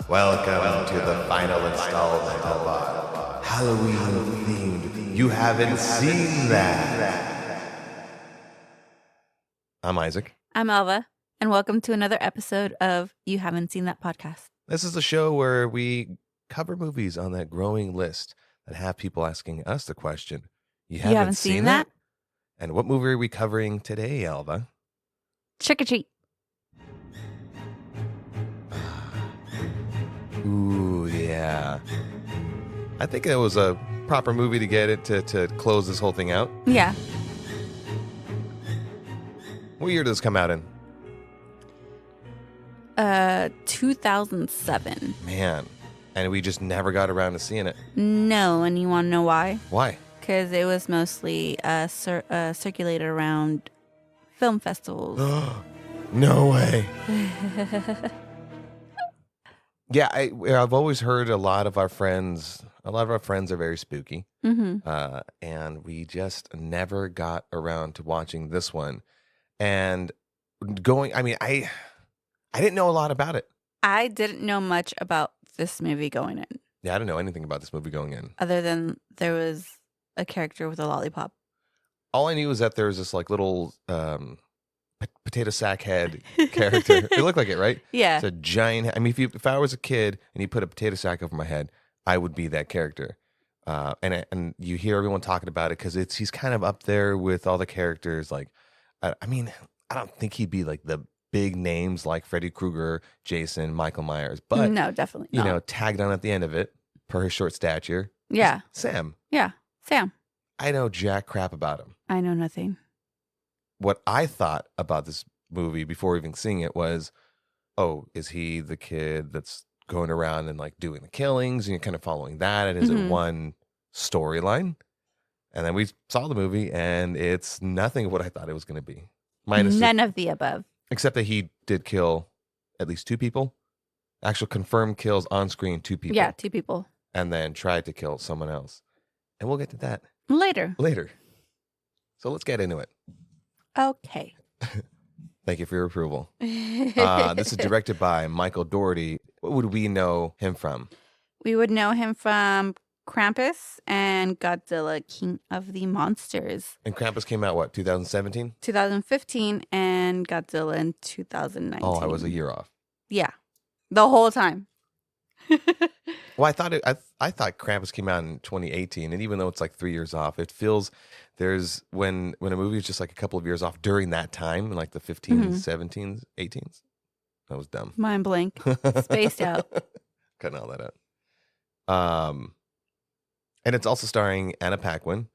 Welcome to the final installment of our Halloween themed You Haven't Seen That. I'm Isaac. I'm Alva, and welcome to another episode of You Haven't Seen That podcast. This is a show where we cover movies on that growing list that have people asking us the question, You haven't seen that? And what movie are we covering today, Alva? Trick or Treat. Ooh, yeah. I think it was a proper movie to get it to close this whole thing out. Yeah. What year did this come out in? 2007. Man. And we just never got around to seeing it. No, and you want to know why? Why? Because it was mostly circulated around film festivals. No way. Yeah, I've always heard a lot of our friends are very spooky. Mm-hmm. And we just never got around to watching this one. And I didn't know a lot about it. I didn't know much about this movie going in. Yeah, I didn't know anything about this movie going in. Other than there was a character with a lollipop. All I knew was that there was this like little potato sack head character. It looked like it, right? Yeah. It's a giant. I mean, if I was a kid and you put a potato sack over my head, I would be that character. And you hear everyone talking about it because he's kind of up there with all the characters. Like, I don't think he'd be like the big names like Freddy Krueger, Jason, Michael Myers, but no, definitely not. You know, tagged on at the end of it per his short stature. Yeah. Sam. Yeah. Sam. I know jack crap about him. I know nothing. What I thought about this movie before even seeing it was, oh, is he the kid that's going around and like doing the killings and you're kind of following that? And is it one storyline? And then we saw the movie and it's nothing of what I thought it was going to be. None of the above. Except that he did kill at least 2 people. Actual confirmed kills on screen, 2 people. Yeah, 2 people. And then tried to kill someone else. And we'll get to that later. So let's get into it. Okay. Thank you for your approval. This is directed by Michael Dougherty. What would we know him from? We would know him from Krampus and Godzilla, King of the Monsters. And Krampus came out, what, 2017? 2015, and Godzilla in 2019. Oh, I was a year off. Yeah. The whole time. Well, I thought Krampus came out in 2018, and even though it's like 3 years off, it feels there's when a movie is just like a couple of years off during that time, in like the 15s, 17s, 18s. That was dumb. Mind blank. Spaced out. Cutting all that out. And it's also starring Anna Paquin.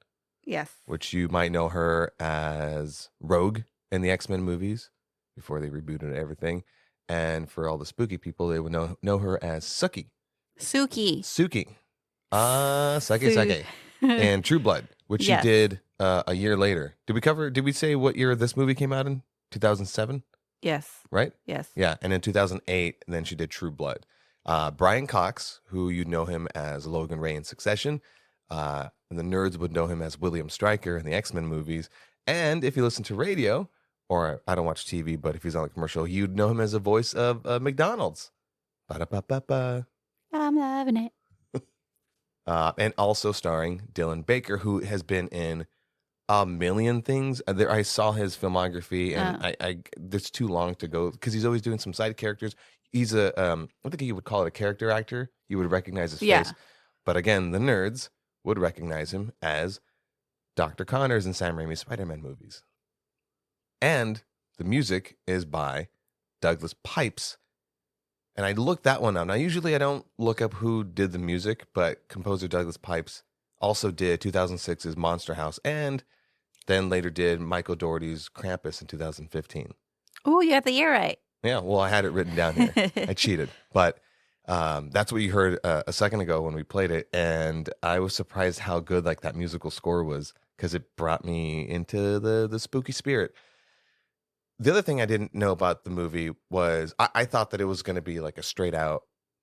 Yes. Which you might know her as Rogue in the X-Men movies before they rebooted everything. And for all the spooky people, they would know her as Suki. Suki. Suki. Suki. And True Blood, which she did a year later. Did we say what year this movie came out in? 2007? Yes. Right? Yes. Yeah. And in 2008, then she did True Blood. Brian Cox, who you know him as Logan Ray in Succession. And the nerds would know him as William Stryker in the X-Men movies. And if you listen to radio, or I don't watch TV, but if he's on a commercial, you'd know him as the voice of McDonald's. Ba-da-ba-ba-ba. I'm loving it. And also starring Dylan Baker, who has been in a million things. I saw his filmography, and I it's too long to go because he's always doing some side characters. He's I think you would call it a character actor. You would recognize his face. But again, the nerds would recognize him as Dr. Connors in Sam Raimi's Spider-Man movies. And the music is by Douglas Pipes. And I looked that one up. Now, usually I don't look up who did the music, but composer Douglas Pipes also did 2006's Monster House and then later did Michael Dougherty's Krampus in 2015. Oh, you got the year right. Yeah, well, I had it written down here. I cheated. But that's what you heard a second ago when we played it. And I was surprised how good like that musical score was because it brought me into the spooky spirit. The other thing I didn't know about the movie was I thought that it was going to be like a straight out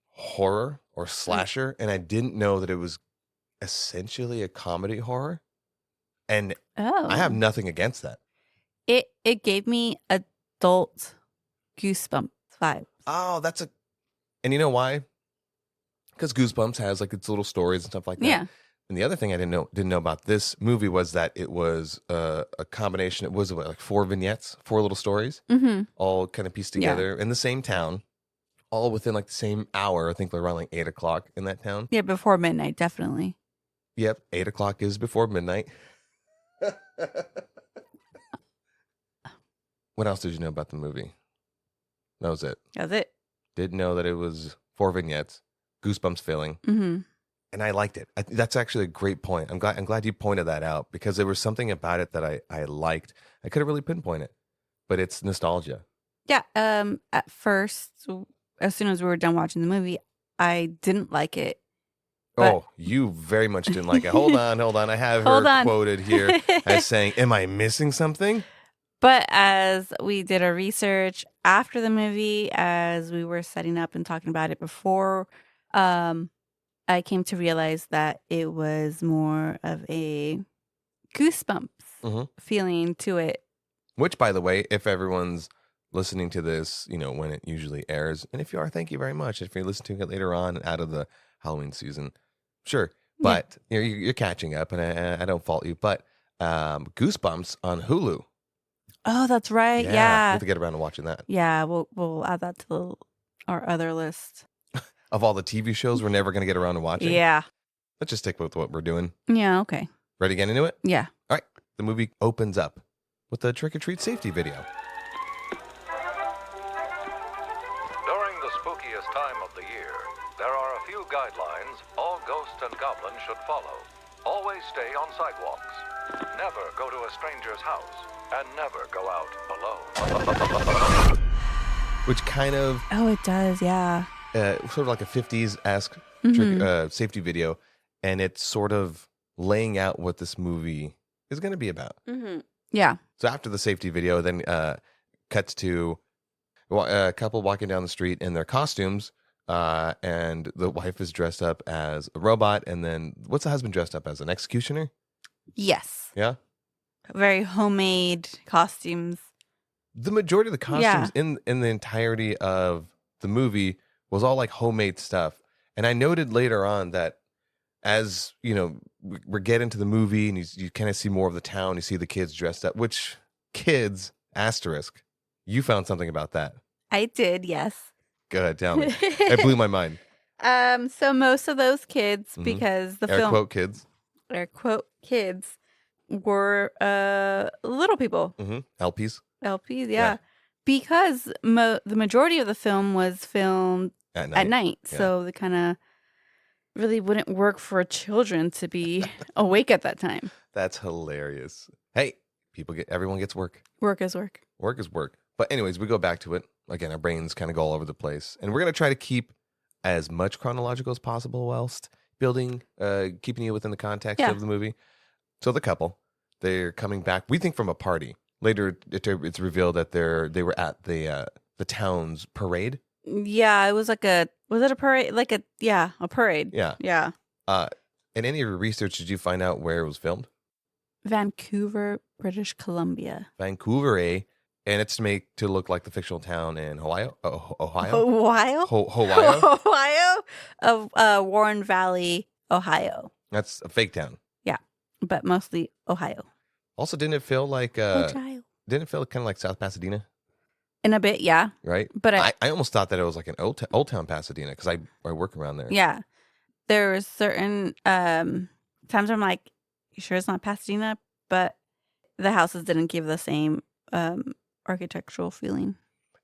horror or slasher. And I didn't know that it was essentially a comedy horror. And I have nothing against that. It gave me adult goosebumps vibes. Oh, and you know why? Because Goosebumps has like its little stories and stuff like that. Yeah. And the other thing I didn't know about this movie was that it was a combination. It was like 4 vignettes, 4 little stories, all kind of pieced together in the same town, all within like the same hour. I think they're around like 8 o'clock in that town. Yeah, before midnight, definitely. Yep, 8 o'clock is before midnight. What else did you know about the movie? That was it. That's it. Didn't know that it was 4 vignettes, Goosebumps feeling. And I liked it. That's actually a great point. I'm glad you pointed that out because there was something about it that I liked. I couldn't really pinpoint it, but it's nostalgia. Yeah. At first, as soon as we were done watching the movie, I didn't like it. Oh, you very much didn't like it. Hold on. I have her quoted here as saying, "Am I missing something?" But as we did our research after the movie, as we were setting up and talking about it before, I came to realize that it was more of a Goosebumps feeling to it. Which, by the way, if everyone's listening to this, when it usually airs, and if you are, thank you very much. If you're listening to it later on out of the Halloween season, sure. But you're catching up, and I don't fault you. But Goosebumps on Hulu. Oh, that's right. Yeah. We'll have to get around to watching that. Yeah, we'll add that to our other list. Of all the TV shows we're never going to get around to watching? Yeah. Let's just stick with what we're doing. Yeah, okay. Ready to get into it? Yeah. All right. The movie opens up with a trick-or-treat safety video. During the spookiest time of the year, there are a few guidelines all ghosts and goblins should follow. Always stay on sidewalks. Never go to a stranger's house. And never go out alone. Which kind of... Oh, it does, yeah. Sort of like a 50s-esque safety video. And it's sort of laying out what this movie is going to be about. Yeah. So after the safety video, then cuts to a couple walking down the street in their costumes. And the wife is dressed up as a robot. And then what's the husband dressed up as? An executioner? Yes. Yeah? Very homemade costumes. The majority of the costumes in the entirety of the movie was all like homemade stuff. And I noted later on that as, we're getting to the movie and you kind of see more of the town, you see the kids dressed up, which kids, asterisk, you found something about that. I did, yes. Go ahead, tell me. It blew my mind. So most of those kids, because the air quote kids, were little people. LPs, yeah. Because the majority of the film was filmed at night. So they kind of really wouldn't work for children to be awake at that time. That's hilarious. Hey, everyone gets work. Work is work. Work is work. But anyways, we go back to it. Again, our brains kind of go all over the place. And we're going to try to keep as much chronological as possible whilst keeping you within the context of the movie. So the couple, they're coming back, we think, from a party. Later, it's revealed that they were at the town's parade. Yeah, it was like was it a parade? A parade. Yeah. Yeah. In any of your research, did you find out where it was filmed? Vancouver, British Columbia. Vancouver, and it's made to look like the fictional town in Ohio. Ohio? Ohio? Of Warren Valley, Ohio. That's a fake town. Yeah, but mostly Ohio. Also, didn't it feel like Ohio. Didn't it feel kind of like South Pasadena? In a bit, yeah. Right? But I almost thought that it was like an old town Pasadena because I work around there. Yeah. There was certain times where I'm like, you sure it's not Pasadena? But the houses didn't give the same architectural feeling.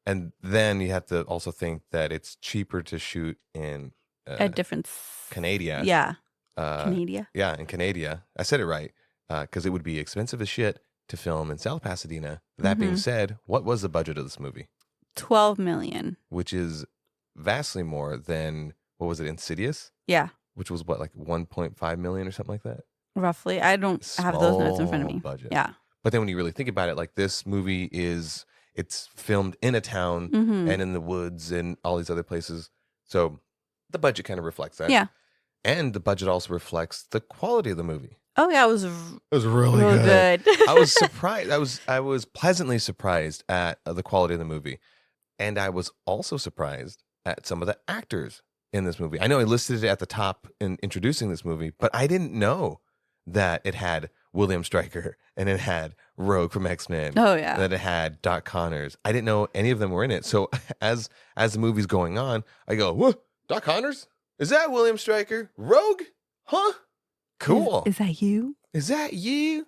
And then you have to also think that it's cheaper to shoot in a different Canada. Yeah. Canada. Yeah, in Canada. I said it right. Because it would be expensive as shit to film in South Pasadena. That being said, what was the budget of this movie? $12 million. Which is vastly more than, what was it, Insidious? Yeah. Which was what, like 1.5 million or something like that? Roughly. I don't have those notes in front of me. Budget. Yeah. But then when you really think about it, like this movie it's filmed in a town and in the woods and all these other places. So the budget kind of reflects that. Yeah. And the budget also reflects the quality of the movie. Oh yeah, it was really good. I was surprised. I was pleasantly surprised at the quality of the movie. And I was also surprised at some of the actors in this movie. I know I listed it at the top in introducing this movie, but I didn't know that it had William Stryker and it had Rogue from X-Men. Oh, yeah. That it had Doc Connors. I didn't know any of them were in it. So as the movie's going on, I go, whoa, Doc Connors? Is that William Stryker? Rogue? Huh? Cool. Is that you? Is that you?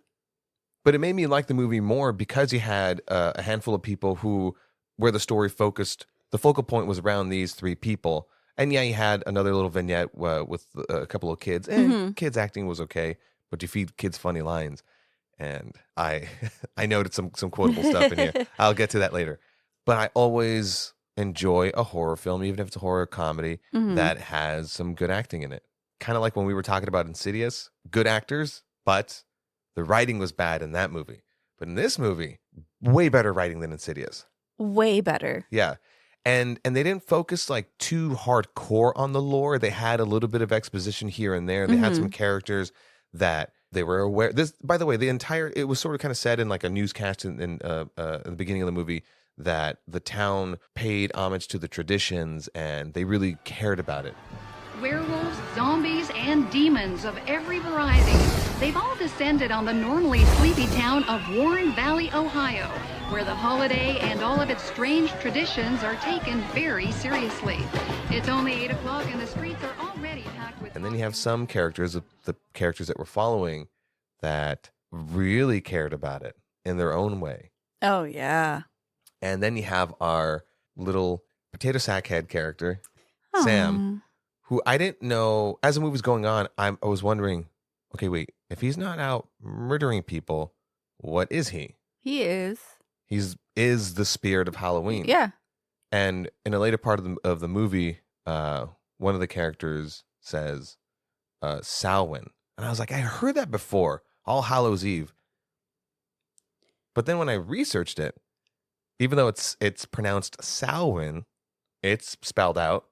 But it made me like the movie more because you had a handful of people where the story focused, the focal point was around these three people. And yeah, you had another little vignette with a couple of kids. Kids acting was okay, but you feed kids funny lines. And I noted some quotable stuff in here. I'll get to that later. But I always enjoy a horror film, even if it's a horror comedy, that has some good acting in it. Kind of like when we were talking about Insidious, good actors, but the writing was bad in that movie. But in this movie, way better writing than Insidious. Way better. Yeah. And they didn't focus like too hardcore on the lore. They had a little bit of exposition here and there. They had some characters that they were aware. This, by the way, it was sort of kind of said in like a newscast in the beginning of the movie that the town paid homage to the traditions and they really cared about it. Werewolves, zombies, and demons of every variety. They've all descended on the normally sleepy town of Warren Valley, Ohio, where the holiday and all of its strange traditions are taken very seriously. It's only 8 o'clock and the streets are already packed with... And then you have some characters, the characters that we're following, that really cared about it in their own way. Oh, yeah. And then you have our little potato sack head character, Sam, who I didn't know, as the movie was going on, I was wondering, okay, wait, if he's not out murdering people, what is he? He is. Is the spirit of Halloween. Yeah. And in a later part of the movie, one of the characters says, Samhain. And I was like, I heard that before, All Hallows Eve. But then when I researched it, even though it's pronounced Samhain, it's spelled out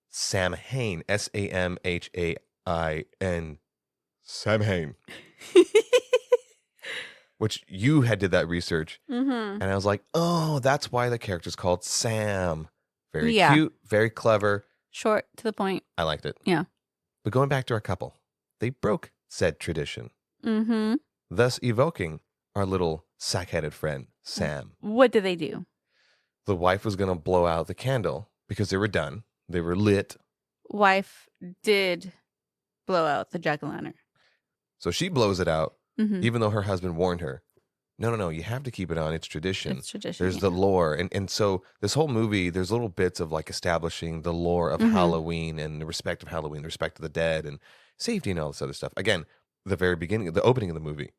Samhain, Samhain, Samhain. Which you did that research, and I was like, oh, that's why the character's called Sam. Very cute, very clever. Short, to the point. I liked it. Yeah. But going back to our couple, they broke said tradition, thus evoking our little sack-headed friend, Sam. What did they do? The wife was going to blow out the candle because they were done. They were lit. Wife did blow out the jack-o'-lantern. So she blows it out, even though her husband warned her. No, you have to keep it on. It's tradition. It's tradition. There's the lore. And so this whole movie, there's little bits of like establishing the lore of Halloween and the respect of Halloween, the respect of the dead and safety and all this other stuff. Again, the very beginning, the opening of the movie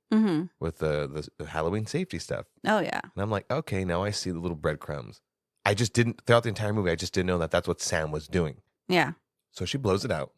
with the Halloween safety stuff. Oh, yeah. And I'm like, okay, now I see the little breadcrumbs. I just didn't, throughout the entire movie, I just didn't know that that's what Sam was doing. Yeah. So she blows it out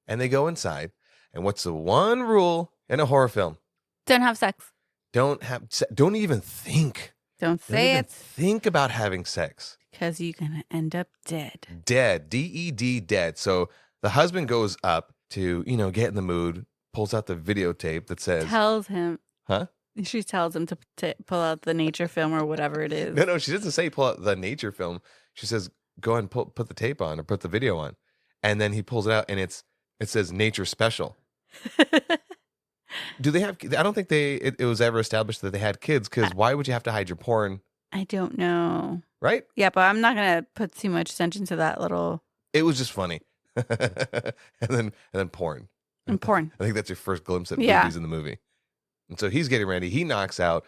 and they go inside. And what's the one rule in a horror film? Don't have sex. Don't even think. Don't say it. Think about having sex. Because you're going to end up dead. Dead. D-E-D, dead. So the husband goes up to, get in the mood, pulls out the videotape that says... Tells him. Huh? She tells him to pull out the nature film or whatever it is. No, she doesn't say pull out the nature film. She says, go ahead and put the tape on or put the video on. And then he pulls it out and it says nature special. Do they have... I don't think it was ever established that they had kids because why would you have to hide your porn? I don't know. Right? Yeah, but I'm not going to put too much attention to that little... It was just funny. and then porn. And porn. I think that's your first glimpse at movies in the movie. And so he's getting ready. He knocks out,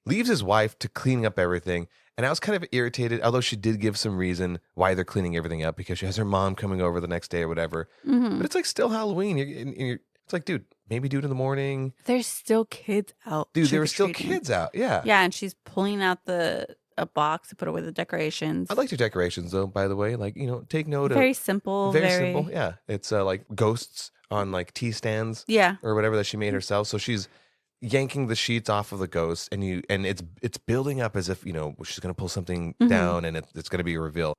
leaves his wife to cleaning up everything. And I was kind of irritated, although she did give some reason why they're cleaning everything up because she has her mom coming over the next day or whatever. But it's like still Halloween. It's like, dude, maybe do it in the morning. There's still kids out. Dude, there were still kids out. Yeah. Yeah, and she's pulling out a box to put away the decorations. I like your decorations, though, by the way. Like, take note of... Very simple. Very simple, yeah. It's like ghosts on like tea stands. Yeah. Or whatever that she made herself. So she's yanking the sheets off of the ghost and it's building up as if, she's going to pull something down and it's going to be a reveal.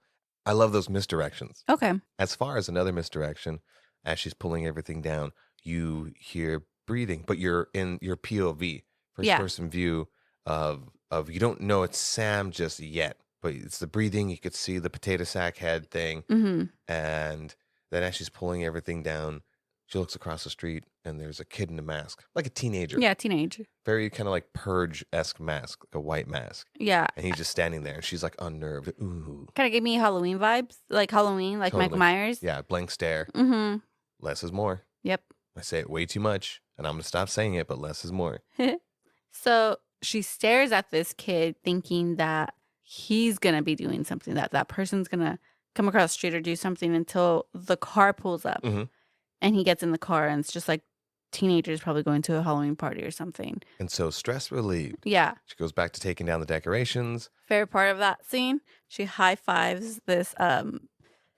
I love those misdirections. Okay. As far as another misdirection, as she's pulling everything down, you hear breathing, but you're in your POV, first person view of you don't know it's Sam just yet. but it's the breathing. You could see the potato sack head thing. Mm-hmm. And then as she's pulling everything down, she looks across the street and there's a kid in a mask, like a teenager. Yeah, teenage. Very kind of like Purge-esque mask, like a white mask. Yeah. And he's just standing there and she's like unnerved. Ooh. Kind of gave me Halloween vibes. Like Halloween, like Michael Totally. Myers. Yeah, blank stare. Mm-hmm. Less is more. Yep. I say it way too much and I'm going to stop saying it, but less is more. So she stares at this kid thinking that he's going to be doing something, that person's going to come across the street or do something until the car pulls up. Mm-hmm. And he gets in the car and it's just like teenagers probably going to a Halloween party or something. And so stress relieved. Yeah. She goes back to taking down the decorations. Favorite part of that scene, she high fives this The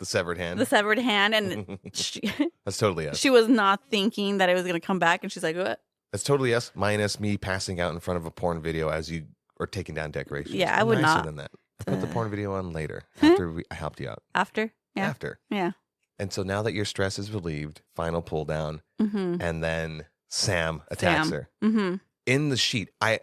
severed hand. and she, That's totally us. she was not thinking that it was going to come back and she's like, what? That's totally us, minus me passing out in front of a porn video as you are taking down decorations. Yeah, I I'm would nicer not. than that. I put the porn video on later after I helped you out. After? Yeah. After. Yeah. And so now that your stress is relieved, final pull down, Mm-hmm. and then Sam attacks her. Mm-hmm. In the sheet, I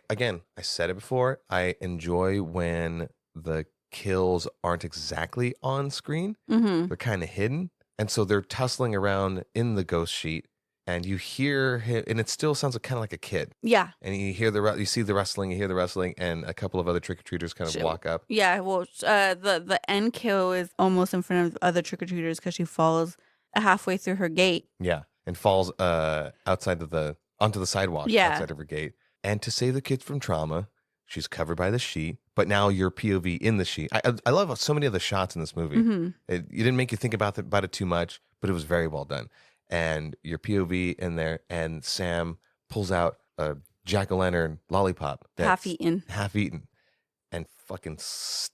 said it before, I enjoy when the kills aren't exactly on screen. Mm-hmm. They're kind of hidden. And so they're tussling around in the ghost sheet and you hear him, and it still sounds kind of like a kid. Yeah. And you hear you see the wrestling, you hear the wrestling, and a couple of other trick-or-treaters kind of walk up. Yeah, well, the end kill is almost in front of other trick-or-treaters because she falls halfway through her gate. Yeah, and falls outside of onto the sidewalk outside of her gate. And to save the kids from trauma, she's covered by the sheet, but now your POV in the sheet. I love so many of the shots in this movie. Mm-hmm. You didn't make you think about it too much, but it was very well done. And your POV in there, and Sam pulls out a jack-o'-lantern lollipop. Half eaten. And fucking,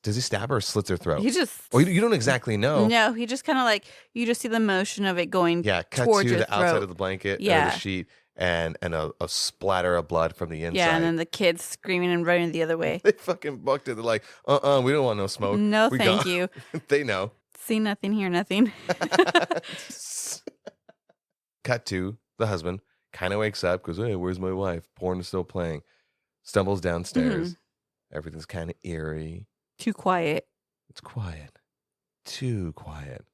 does he stab her or slits her throat? He just... Oh, you don't exactly know. No, he just kind of like, you just see the motion of it going cut towards to your the throat. outside of the blanket or the sheet, and a splatter of blood from the inside. Yeah, and then the kids screaming and running the other way. They fucking bucked it. They're like, we don't want no smoke. No, We thank gone. you. They know. See nothing, hear nothing. Cut to the husband, kind of wakes up, goes, hey, where's my wife? Porn is still playing. Stumbles downstairs. Everything's kind of eerie. Too quiet. It's quiet. Too quiet.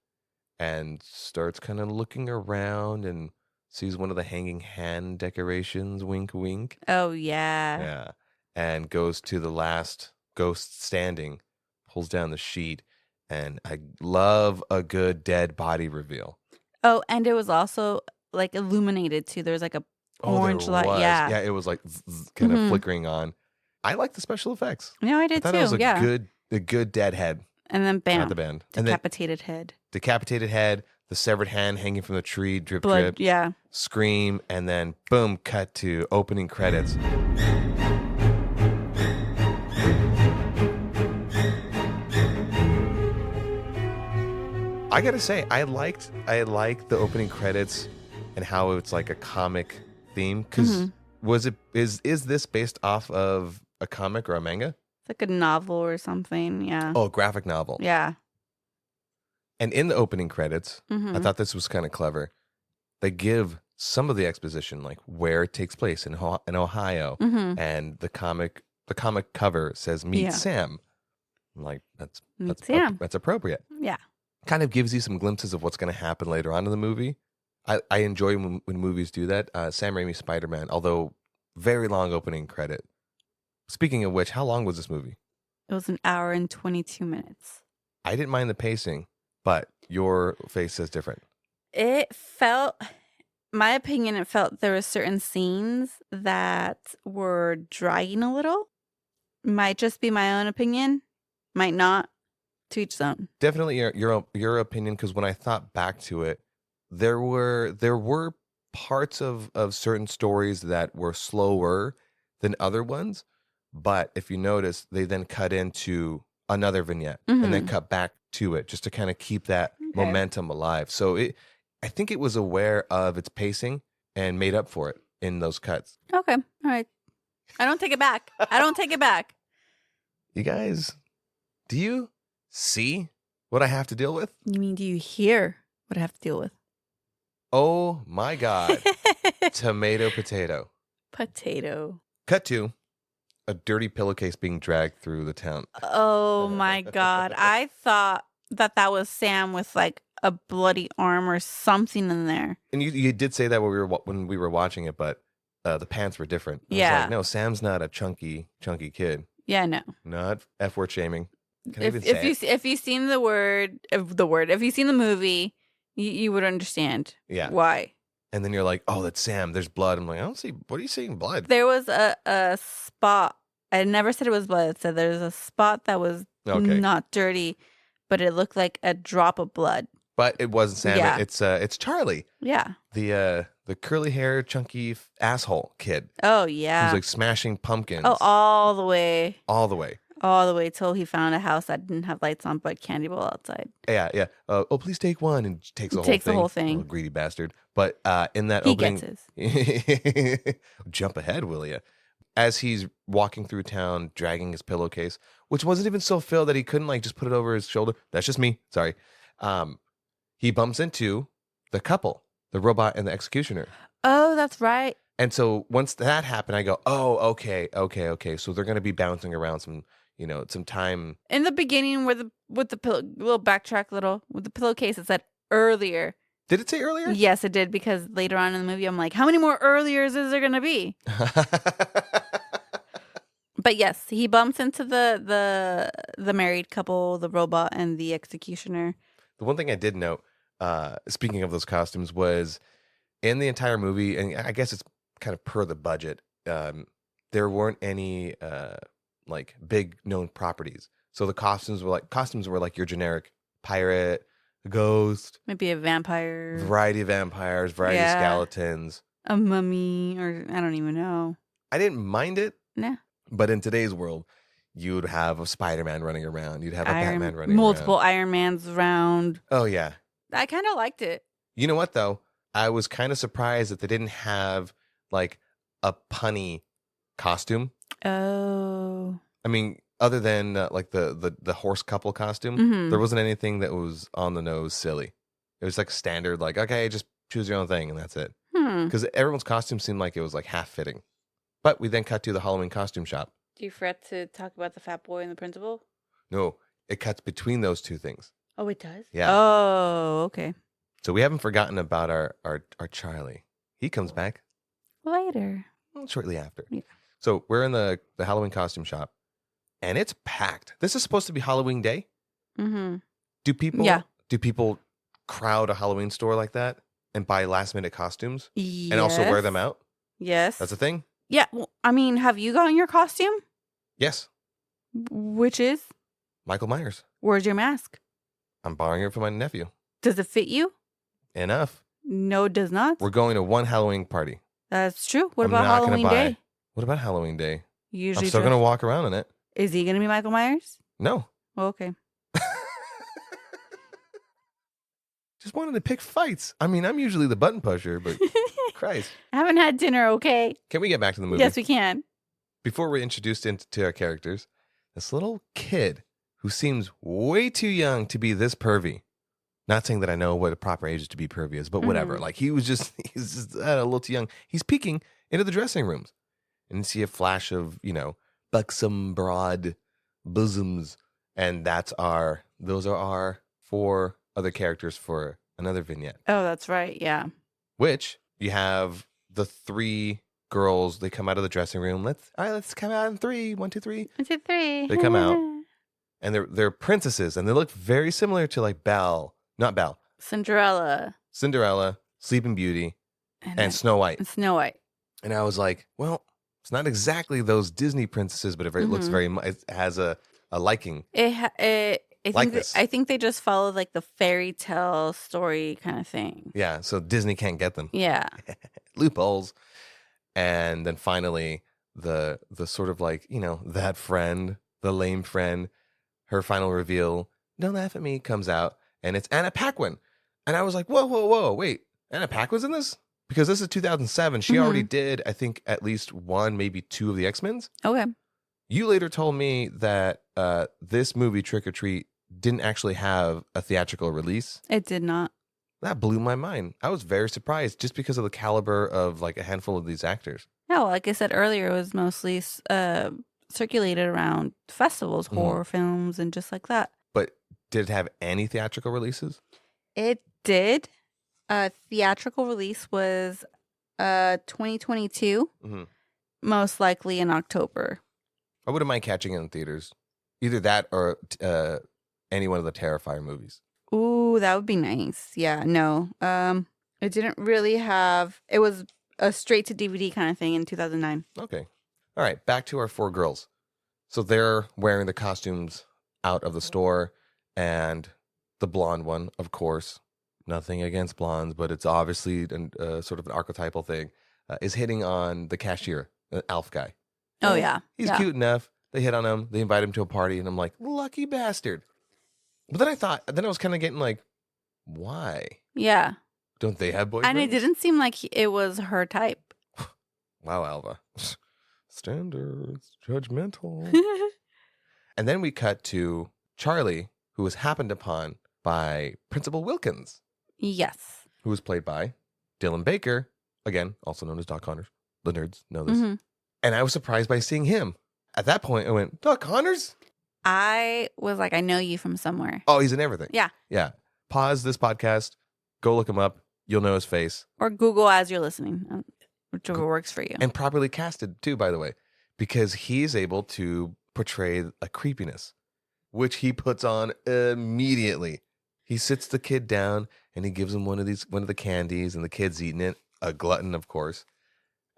And starts kind of looking around and sees one of the hanging hand decorations. Wink, wink. Oh, yeah. Yeah. And goes to the last ghost standing, pulls down the sheet. And I love a good dead body reveal. Oh, and it was also like illuminated too. There was like a orange light. Yeah. Yeah, it was like kind of flickering on. I like the special effects. No, I did I thought too. it was yeah. a good dead head. And then bam. Not the band. And then Decapitated head. decapitated head, the severed hand hanging from the tree, drip, Blood. drip, Yeah. scream, and then boom, cut to opening credits. I gotta say, I liked the opening credits and how it's like a comic theme. Because is this based off of a comic or a manga? It's like a novel or something. Yeah. Oh, a graphic novel. Yeah. And in the opening credits, Mm-hmm. I thought this was kind of clever. They give some of the exposition, like where it takes place in Ohio, Mm-hmm. and the comic cover says "Meet Yeah. Sam." I'm like, Meet Sam. that's appropriate. Yeah. Kind of gives you some glimpses of what's going to happen later on in the movie. I enjoy when movies do that. Sam Raimi's Spider-Man, although very long opening credit. Speaking of which, how long was this movie? It was 1 hour and 22 minutes. I didn't mind the pacing, but your face says different. It felt, my opinion, it felt there were certain scenes that were dragging a little. Might just be my own opinion. Might not. To each his own. Definitely your opinion, because when I thought back to it, there were parts of certain stories that were slower than other ones, but if you notice, they then cut into another vignette and then cut back to it just to kind of keep that momentum alive. So I think it was aware of its pacing and made up for it in those cuts. Okay. All right. I don't take it back. You guys, do you see what I have to deal with? You mean, do you hear what I have to deal with? Oh my God. Tomato potato. Potato. Cut to a dirty pillowcase being dragged through the town. Oh my God. I thought that was Sam with like a bloody arm or something in there. And you did say that when we were watching it, but the pants were different. I was Yeah. like, no, Sam's not a chunky kid. Yeah, no. Not F-word shaming. Can I even say it? If you've seen if you've seen the movie, you would understand why. And then you're like, oh, that's Sam. There's blood. I'm like, I don't see. What are you seeing? Blood? There was a spot. I never said it was blood. It said there's a spot that was not dirty, but it looked like a drop of blood. But it wasn't Sam. Yeah. It's Charlie. Yeah. The curly hair, chunky asshole kid. Oh yeah. Who's like smashing pumpkins. Oh, all the way. All the way. All the way till he found a house that didn't have lights on but candy ball outside. Yeah. Oh, please take one, and takes the whole thing. Oh, greedy bastard. But in that opening, gets his. Jump ahead, will you? As he's walking through town, dragging his pillowcase, which wasn't even so filled that he couldn't like just put it over his shoulder. That's just me. Sorry. He bumps into the couple, the robot and the executioner. Oh, that's right. And so once that happened, I go, oh, okay. So they're going to be bouncing around some time. In the beginning, with the with the pillowcase, it said earlier. Did it say earlier? Yes, it did, because later on in the movie, I'm like, how many more earliers is there going to be? But yes, he bumps into the married couple, the robot and the executioner. The one thing I did note, speaking of those costumes, was in the entire movie, and I guess it's kind of per the budget, there weren't any like big known properties. So the costumes were like your generic pirate, ghost, maybe a vampire, variety of vampires, variety of skeletons, a mummy, or I don't even know. I didn't mind it. Nah. But in today's world, you'd have a Spider-Man running around. You'd have a Batman running multiple around. Iron Mans around. Oh, yeah. I kind of liked it. You know what, though? I was kind of surprised that they didn't have, like, a punny costume. Oh. I mean, other than, like, the horse couple costume, there wasn't anything that was on the nose silly. It was, like, standard, like, okay, just choose your own thing, and that's it. Because everyone's costume seemed like it was, like, half-fitting. But we then cut to the Halloween costume shop. Do you forget to talk about the fat boy and the principal? No, it cuts between those two things. Oh, it does? Yeah. Oh, okay. So we haven't forgotten about our Charlie. He comes back later. Shortly after. Yeah. So we're in the Halloween costume shop, and it's packed. This is supposed to be Halloween Day. Mm-hmm. Do people crowd a Halloween store like that and buy last minute costumes and also wear them out? Yes. That's a thing? Yeah. Well, I mean, have you gotten your costume? Yes. Which is? Michael Myers. Where's your mask? I'm borrowing it from my nephew. Does it fit you? Enough. No, it does not. We're going to one Halloween party. That's true. What about Halloween Day? What about Halloween Day? Usually I'm still going to walk around in it. Is he going to be Michael Myers? No. Oh, okay. Just wanted to pick fights. I mean, I'm usually the button pusher, but Christ. I haven't had dinner, okay? Can we get back to the movie? Yes, we can. Before we're introduced to our characters, this little kid who seems way too young to be this pervy. Not saying that I know what a proper age is to be pervy is, but whatever. Like he's just a little too young. He's peeking into the dressing rooms and you see a flash of, buxom, broad bosoms. And those are our 4 other characters for another vignette. Oh, that's right. Yeah. Which you have the 3 girls. They come out of the dressing room. Let's come out in 3. 1, 2, 3. 1, 2, 3. They come out and they're princesses and they look very similar to like Cinderella, Sleeping Beauty, and Snow White. And I was like, well, it's not exactly those Disney princesses, but it looks very. It has a liking. I think they just follow like the fairy tale story kind of thing. Yeah, so Disney can't get them. Yeah, loopholes. And then finally, the sort of like that friend, the lame friend, her final reveal. Don't laugh at me comes out, and it's Anna Paquin. And I was like, whoa, wait, Anna Paquin's in this? Because this is 2007. She already did, I think, at least 1, maybe 2 of the X-Men's. Okay. You later told me that this movie, Trick or Treat, didn't actually have a theatrical release. It did not. That blew my mind. I was very surprised just because of the caliber of like a handful of these actors. No, like I said earlier, it was mostly circulated around festivals, horror films, and just like that. But did it have any theatrical releases? It did. Theatrical release was 2022, most likely in October. I wouldn't mind catching it in theaters. Either that or any one of the Terrifier movies. Ooh, that would be nice. Yeah, no. It didn't really have... It was a straight-to-DVD kind of thing in 2009. Okay. All right, back to our 4 girls. So they're wearing the costumes out of the store, and the blonde one, of course, nothing against blondes, but it's obviously sort of an archetypal thing, is hitting on the cashier, the Alf guy. Oh, yeah. He's cute enough. They hit on him. They invite him to a party, and I'm like, lucky bastard. But then I was kind of getting like, why? Yeah. Don't they have boyfriends? And it didn't seem like it was her type. Wow, Alva. Standards, judgmental. And then we cut to Charlie, who was happened upon by Principal Wilkins. Yes. Who was played by Dylan Baker, again, also known as Doc Connors. The nerds know this. And I was surprised by seeing him. At that point, I went, Doc Connors? I was like, I know you from somewhere. Oh, he's in everything. Yeah. Yeah. Pause this podcast. Go look him up. You'll know his face. Or Google as you're listening, whichever works for you. And properly casted, too, by the way, because he's able to portray a creepiness, which he puts on immediately. He sits the kid down and he gives him one of the candies, and the kid's eating it. A glutton, of course.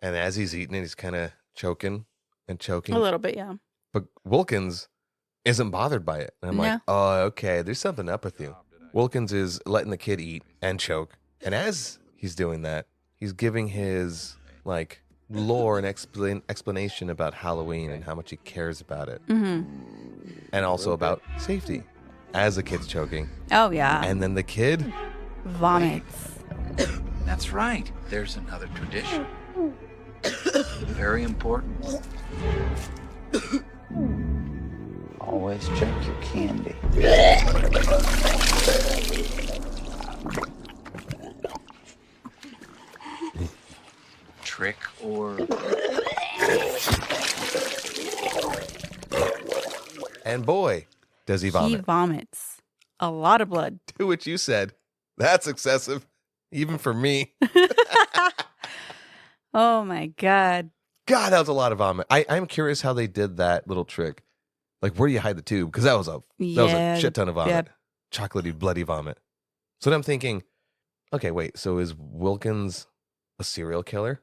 And as he's eating it, he's kind of choking and choking. A little bit, yeah. But Wilkins isn't bothered by it. And I'm like, oh, okay, there's something up with you. Wilkins is letting the kid eat and choke. And as he's doing that, he's giving his, like, lore and explanation about Halloween and how much he cares about it. And also about safety as the kid's choking. Oh, yeah. And then the kid vomits. That's right. There's another tradition. Very important. Always check your candy. Trick or... And boy, does he vomit. He vomits. A lot of blood. To which you said, that's excessive, even for me. Oh, my God. God, that was a lot of vomit. I'm curious how they did that little trick. Like, where do you hide the tube? Because that was a shit ton of vomit. Yep. Chocolatey, bloody vomit. So then I'm thinking, okay, wait, so is Wilkins a serial killer?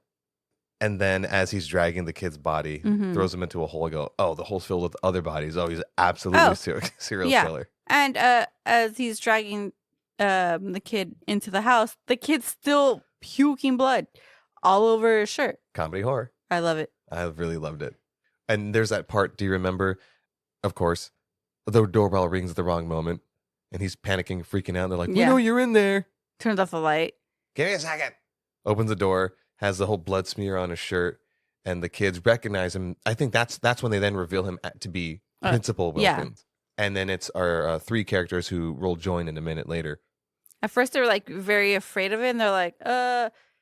And then as he's dragging the kid's body, throws him into a hole, I go, oh, the hole's filled with other bodies. Oh, he's absolutely serial killer. And as he's dragging the kid into the house, the kid's still puking blood all over his shirt. Comedy horror. I love it. I really loved it. And there's that part, do you remember? Of course, the doorbell rings at the wrong moment, and he's panicking, freaking out. And they're like, we know you're in there. Turns off the light. Give me a second. Opens the door, has the whole blood smear on his shirt, and the kids recognize him. I think that's when they then reveal him to be Principal Wilkins. Yeah. And then it's our 3 characters who will join in a minute later. At first, they were like very afraid of it, and they're like,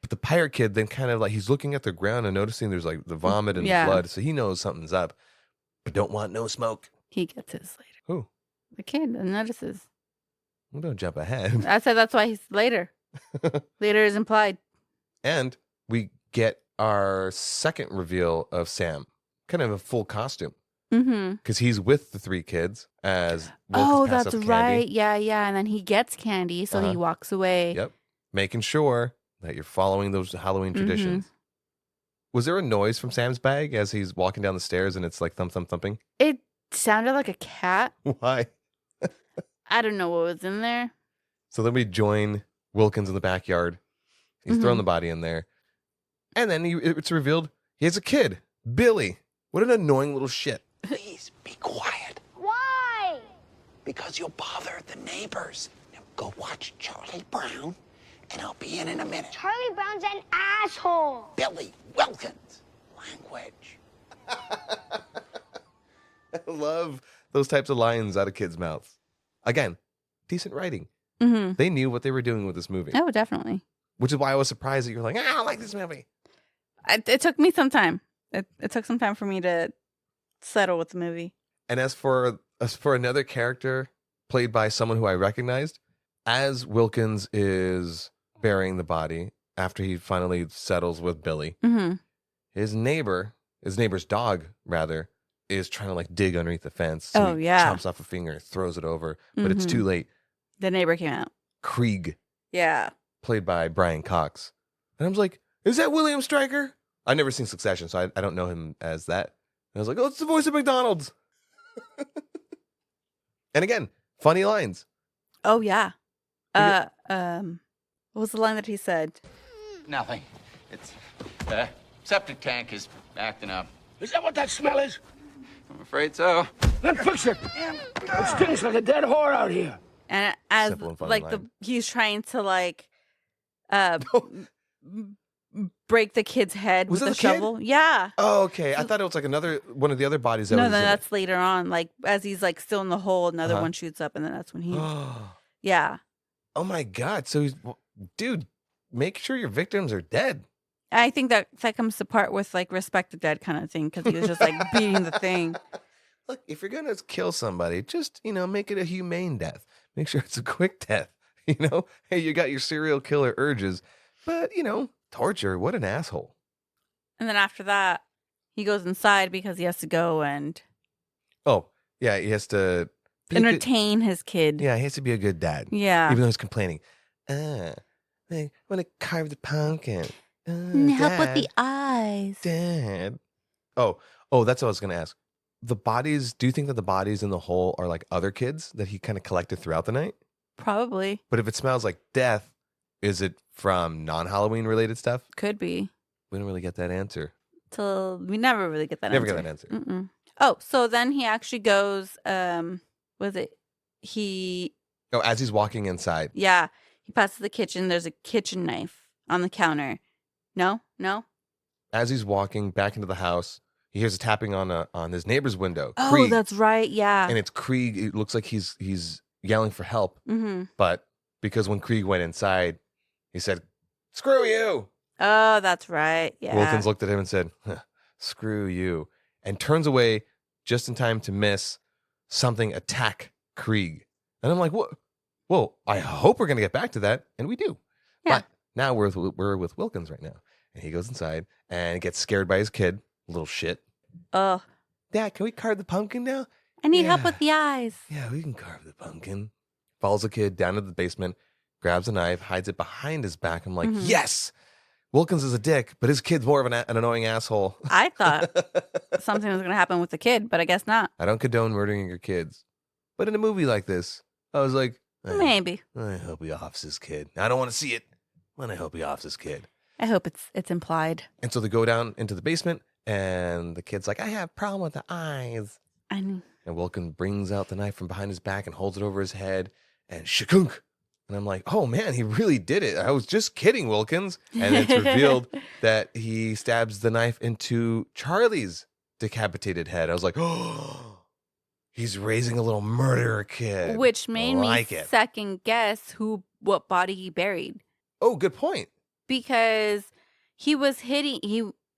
But the pirate kid then kind of like, he's looking at the ground and noticing there's like the vomit and the blood. So he knows something's up, but don't want no smoke. He gets his later. Who? The kid notices. Well, don't jump ahead. I said that's why he's later. Later is implied. And we get our second reveal of Sam, kind of a full costume. Because he's with the 3 kids as Wilkins that's right. Yeah. And then he gets candy, so he walks away. Yep. Making sure that you're following those Halloween traditions. Was there a noise from Sam's bag as he's walking down the stairs and it's like thump, thump, thumping? It sounded like a cat. Why? I don't know what was in there. So then we join Wilkins in the backyard. He's throwing the body in there. And then it's revealed he has a kid, Billy. What an annoying little shit. Please be quiet. Why? Because you'll bother the neighbors. Now go watch Charlie Brown, and I'll be in a minute. Charlie Brown's an asshole. Billy Wilkins. Language. I love those types of lines out of kids' mouths. Again, decent writing. They knew what they were doing with this movie. Oh, definitely. Which is why I was surprised that you're like, I don't like this movie. It took me some time. It took some time for me to settle with the movie. And as for another character played by someone who I recognized, as Wilkins is burying the body after he finally settles with Billy, Mm-hmm. his neighbor's dog, rather, is trying to like dig underneath the fence. So Oh, he yeah. chops off a finger, throws it over, but it's too late. The neighbor came out. Krieg, Yeah. played by Brian Cox. And I was like, is that William Stryker? I've never seen Succession, so I don't know him as that. And I was like, oh, it's the voice of McDonald's. And again, funny lines. Oh, yeah. What was the line that he said? Nothing. It's the septic tank is acting up. Is that what that smell is? I'm afraid so. Then fix it. It stinks like a dead whore out here. And as Simple and funny like line. he's trying to like break the kid's head Was with it a the kid? shovel. Yeah. Oh, okay. I thought it was like one of the other bodies that No, was no, in that's later on. Like as he's like still in the hole, another Uh-huh. one shoots up, and then that's when he. it. Yeah. Oh my God. So dude, make sure your victims are dead. I think that comes to part with like respect the dead kind of thing because he was just like beating the thing. Look, if you're going to kill somebody, just, make it a humane death. Make sure it's a quick death. Hey, you got your serial killer urges, but, torture, what an asshole. And then after that, he goes inside because he has to go and Oh, yeah, he has to be a good- entertain his kid. Yeah, he has to be a good dad. Yeah. Even though he's complaining. I want to carve the pumpkin. Help with Dad, the eyes. Dad. Oh, that's what I was going to ask. The bodies, do you think that the bodies in the hole are like other kids that he kind of collected throughout the night? Probably. But if it smells like death, is it from non-Halloween related stuff? Could be. We don't really get that answer. Till we never really get that Never answer. get that answer. Mm-mm. Oh, so then he actually goes, was it, Oh, as he's walking inside. yeah, he passes the kitchen. There's a kitchen knife on the counter. No? As he's walking back into the house, he hears a tapping on his neighbor's window. Oh, Krieg. that's right. Yeah. And it's Krieg. It looks like he's yelling for help. Mm-hmm. But because when Krieg went inside, he said, "Screw you." Oh, that's right. Yeah. Wilkins looked at him and said, "Screw you," and turns away just in time to miss something attack Krieg. And I'm like, "What? Whoa! I hope we're gonna get back to that," and we do. Yeah. But now we're with Wilkins right now, and he goes inside and gets scared by his kid, little shit. Oh, Dad, can we carve the pumpkin now? I need help Yeah. with the eyes. Yeah, we can carve the pumpkin. Follows the kid down to the basement, grabs a knife, hides it behind his back. I'm like, yes! Wilkins is a dick, but his kid's more of an annoying asshole. I thought something was going to happen with the kid, but I guess not. I don't condone murdering your kids. But in a movie like this, I was like, Maybe. I hope he offs his kid. I don't want to see it, but I hope he offs his kid. I hope it's implied. And so they go down into the basement, and the kid's like, I have a problem with the eyes. I know. And Wilkins brings out the knife from behind his back and holds it over his head, and shakunk. And I'm like, oh man, he really did it. I was just kidding, Wilkins. And it's revealed that he stabs the knife into Charlie's decapitated head. I was like, oh, he's raising a little murderer kid. Which made me Like it. second guess what body he buried. Oh, good point. Because he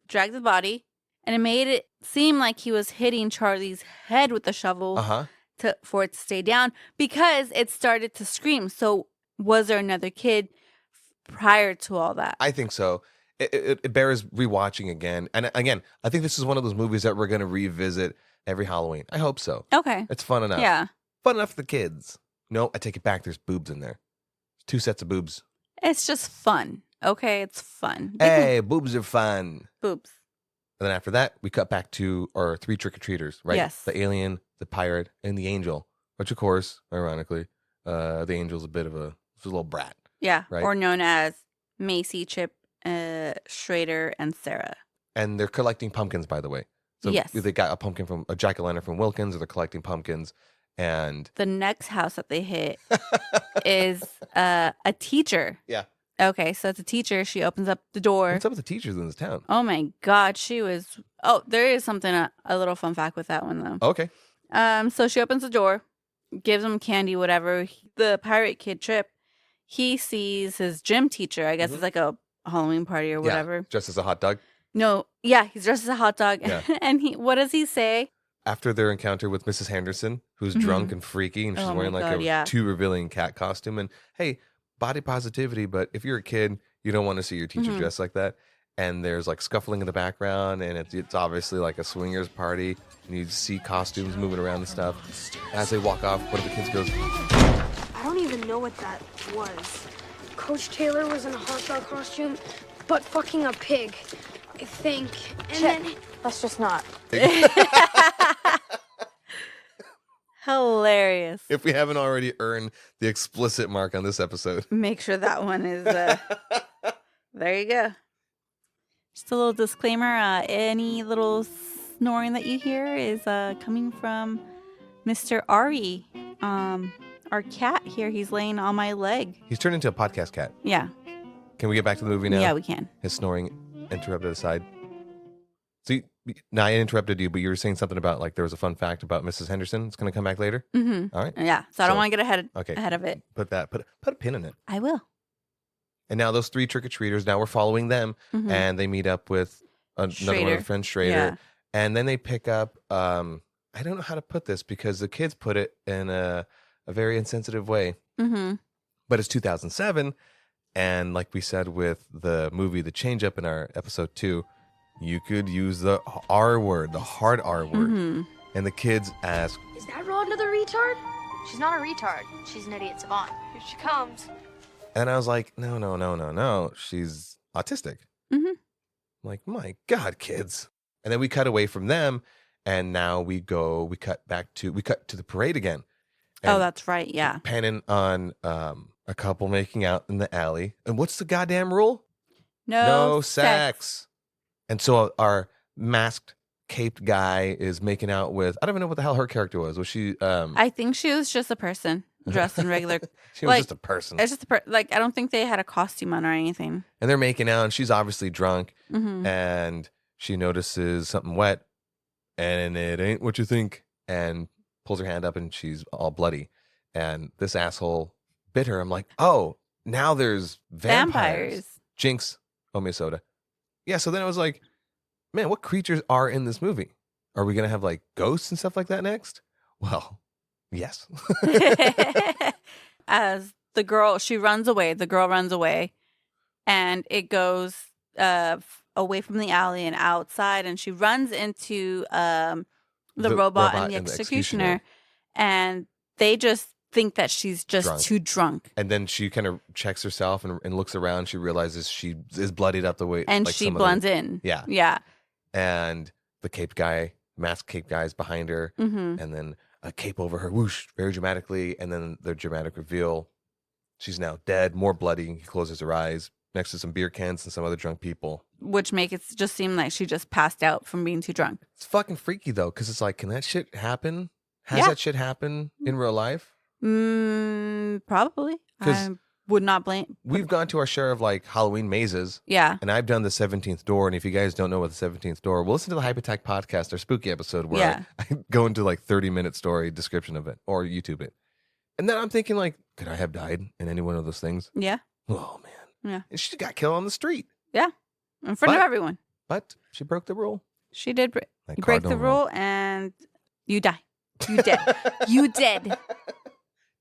dragged the body and it made it seem like he was hitting Charlie's head with the shovel Uh-huh. for it to stay down because it started to scream. So was there another kid prior to all that? I think so. It bears rewatching again. And again, I think this is one of those movies that we're going to revisit every Halloween. I hope so. Okay. It's fun enough. Yeah. Fun enough for the kids. No, I take it back. There's boobs in there. 2 sets of boobs. It's just fun. Okay, it's fun. They can- Hey, boobs are fun. boobs. And then after that, we cut back to our 3 trick-or-treaters, right? Yes. The alien, the pirate, and the angel. Which, of course, ironically, the angel's a little brat. Yeah. Right. Or known as Macy, Chip, Schrader, and Sarah. And they're collecting pumpkins, by the way. So Yes. they got a pumpkin from a jack-o'-lantern from Wilkins, or they're collecting pumpkins. And The next house that they hit is a teacher. yeah. Okay, so it's a teacher. She opens up the door. What's up with the teachers in this town? Oh my God, she was. Oh, there is something, a little fun fact with that one though. Okay. So she opens the door, gives him candy, whatever. The pirate kid Trip, he sees his gym teacher. I guess it's like a Halloween party or whatever. Yeah, just as a hot dog. No, yeah, he's dressed as a hot dog. Yeah. And what does he say? after their encounter with Mrs. Henderson, who's drunk and freaky, and she's Oh my wearing like God, a yeah. too revealing cat costume. And hey, body positivity, but if you're a kid, you don't want to see your teacher dressed like that. And there's like scuffling in the background, and it's obviously like a swingers party, and you see costumes moving around and stuff. As they walk off, one of the kids goes, I don't even know what that was. Coach Taylor was in a hot dog costume, but fucking a pig, I think. And then Let's just not. Hilarious. if we haven't already earned the explicit mark on this episode. Make sure that one is there you go. Just a little disclaimer, any little snoring that you hear is coming from Mr. Ari. Our cat here, he's laying on my leg. He's turned into a podcast cat. Yeah. Can we get back to the movie now? Yeah, we can. His snoring interrupted aside. See, now I interrupted you, but you were saying something about like there was a fun fact about Mrs. Henderson. It's going to come back later. Mm-hmm. All right. Yeah. So I don't So- want to get ahead Okay. of it. Put a pin in it. I will. And now those 3 trick-or-treaters, now we're following them, Mhm. and they meet up with another one of Schrader. their friends, Schrader. Yeah. And then they pick up, I don't know how to put this because the kids put it in a very insensitive way. Mm-hmm. But it's 2007, and like we said with the movie The Change Up in our episode 2, you could use the R word, the hard R word. Mm-hmm. And the kids ask, is that Rhonda the retard? She's not a retard. She's an idiot savant. Here she comes. and I was like, no, she's autistic. Mhm. I'm like, my God, kids. And then we cut away from them, and now we cut to the parade again. Oh, And that's right. Yeah. panning on a couple making out in the alley. And what's the goddamn rule? No, sex. And so our masked, caped guy is making out with, I don't even know what the hell her character was. Was she, I think she was just a person dressed in regular. she was like, just a person. It's just like I don't think they had a costume on or anything. And they're making out, and she's obviously drunk, Mm-hmm. and she notices something wet, and it ain't what you think, and pulls her hand up, and she's all bloody. And this asshole bit her. I'm like, oh, now there's vampires. Jinx, owe me a soda. Yeah, so then I was like, man, what creatures are in this movie? Are we going to have like ghosts and stuff like that next? Well, yes. As the girl runs away, and it goes away from the alley and outside, and she runs into the robot and the executioner, and they just think that she's just too drunk. And then she kind of checks herself and looks around. She realizes she is bloodied up the way. And like she blends in. Yeah. Yeah. And the cape guy, masked cape guy is behind her. Mm-hmm. And then a cape over her, whoosh, very dramatically. And then the dramatic reveal. She's now dead, more bloody. He closes her eyes next to some beer cans and some other drunk people. Which make it just seem like she just passed out from being too drunk. It's fucking freaky, though, because it's like, can that shit happen? Has Yeah. that shit happen in real life? Probably. 'Cause I would not blame. We've gone to our share of like Halloween mazes. Yeah. And I've done the 17th door. And if you guys don't know what the 17th door, well, listen to the Hype Attack podcast, our spooky episode, where Yeah. I go into like 30-minute story description of it or YouTube it. And then I'm thinking, like, could I have died in any one of those things? Yeah. Oh, man. Yeah. And she got killed on the street. Yeah. In front of But- everyone. But she broke the rule. She did. Like You break the cardinal rule and you die. You dead. You dead.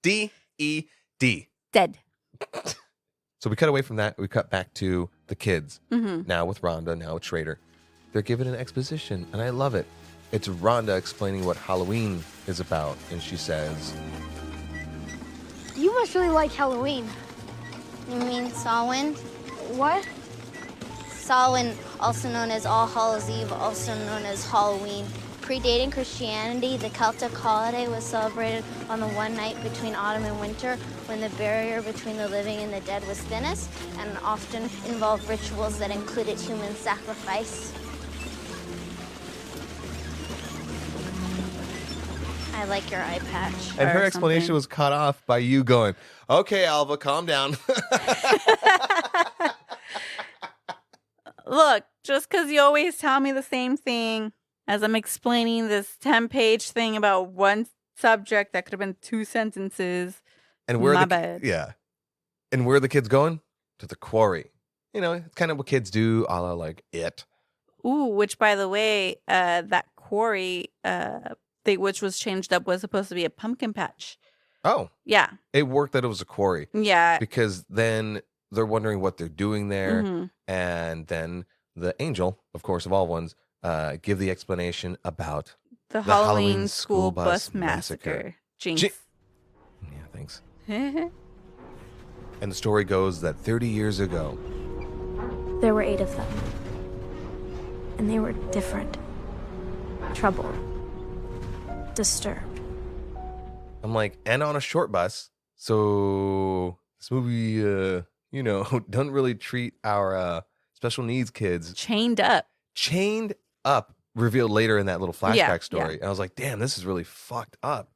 D-E-D. Dead. So we cut away from that. We cut back to the kids. Mm-hmm. Now with Rhonda, now with Schrader. They're given an exposition, and I love it. It's Rhonda explaining what Halloween is about. And she says, You must really like Halloween. You mean Samhain? What? Samhain, also known as All Hallows Eve, also known as Halloween. Predating Christianity, the Celtic holiday was celebrated on the one night between autumn and winter when the barrier between the living and the dead was thinnest, and often involved rituals that included human sacrifice. I like your eye patch. and her Or explanation something. was cut off by you going, okay, Alva, calm down. Look, just because you always tell me the same thing as I'm explaining this 10-page thing about one subject that could have been 2 sentences. And where My the bad. Yeah. And where are the kids going? To the quarry. You know, it's kind of what kids do, a la like It. Ooh, which by the way, that quarry, which was changed up, was supposed to be a pumpkin patch. Oh, Yeah. it worked that it was a quarry. Yeah. Because then they're wondering what they're doing there. Mm-hmm. And then the angel, of course, of all ones, give the explanation about the Halloween school bus massacre. Jinx. Yeah, thanks. And the story goes that 30 years ago, there were 8 of them. And they were different. Troubled. Disturbed. I'm like, and on a short bus. So this movie, doesn't really treat our special needs kids chained up. Revealed later in that little flashback story. Yeah. And I was like, damn, this is really fucked up.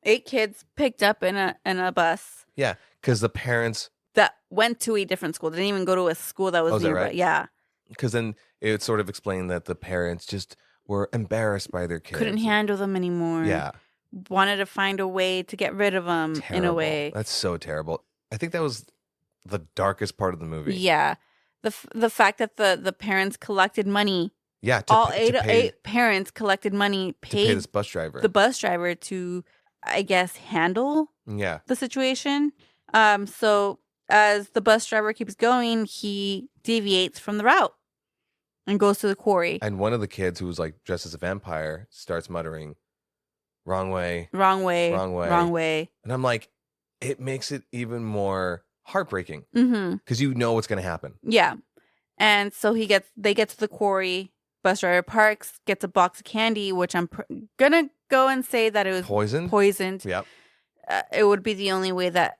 8 kids picked up in a bus. Yeah, because the parents that went to a different school. They didn't even go to a school that was nearby. Right? Yeah. Because then it sort of explained that the parents just were embarrassed by their kids. Couldn't handle them anymore. Yeah. Wanted to find a way to get rid of them in a way. That's so terrible. I think that was the darkest part of the movie. Yeah. The fact that the parents collected money. Yeah. All 8 parents collected money, paid to pay this bus driver. The bus driver to, I guess, handle the situation. So as the bus driver keeps going, he deviates from the route and goes to the quarry. And one of the kids who was like dressed as a vampire starts muttering, "Wrong way, wrong way, wrong way, wrong way." And I'm like, it makes it even more heartbreaking because you know what's going to happen. Yeah. And so they get to the quarry. Bus driver parks, gets a box of candy, which I'm gonna go and say that it was poisoned. Yep. It would be the only way that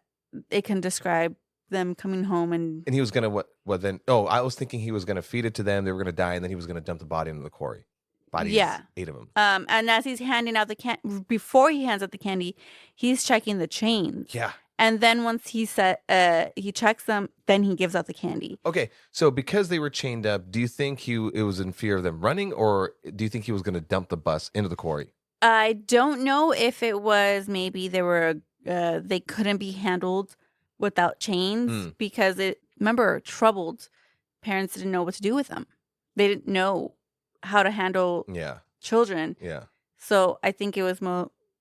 it can describe them coming home and he was gonna what then? Oh, I was thinking he was gonna feed it to them. They were gonna die, and then he was gonna dump the body into the quarry. Bodies, 8 of them. And as he's handing out before he hands out the candy, he's checking the chains. Yeah. And then once he checks them, then he gives out the candy. Okay, so because they were chained up, do you think it was in fear of them running, or do you think he was going to dump the bus into the quarry? I don't know if it was maybe they couldn't be handled without chains because remember, troubled parents didn't know what to do with them. They didn't know how to handle children. Yeah. So I think it was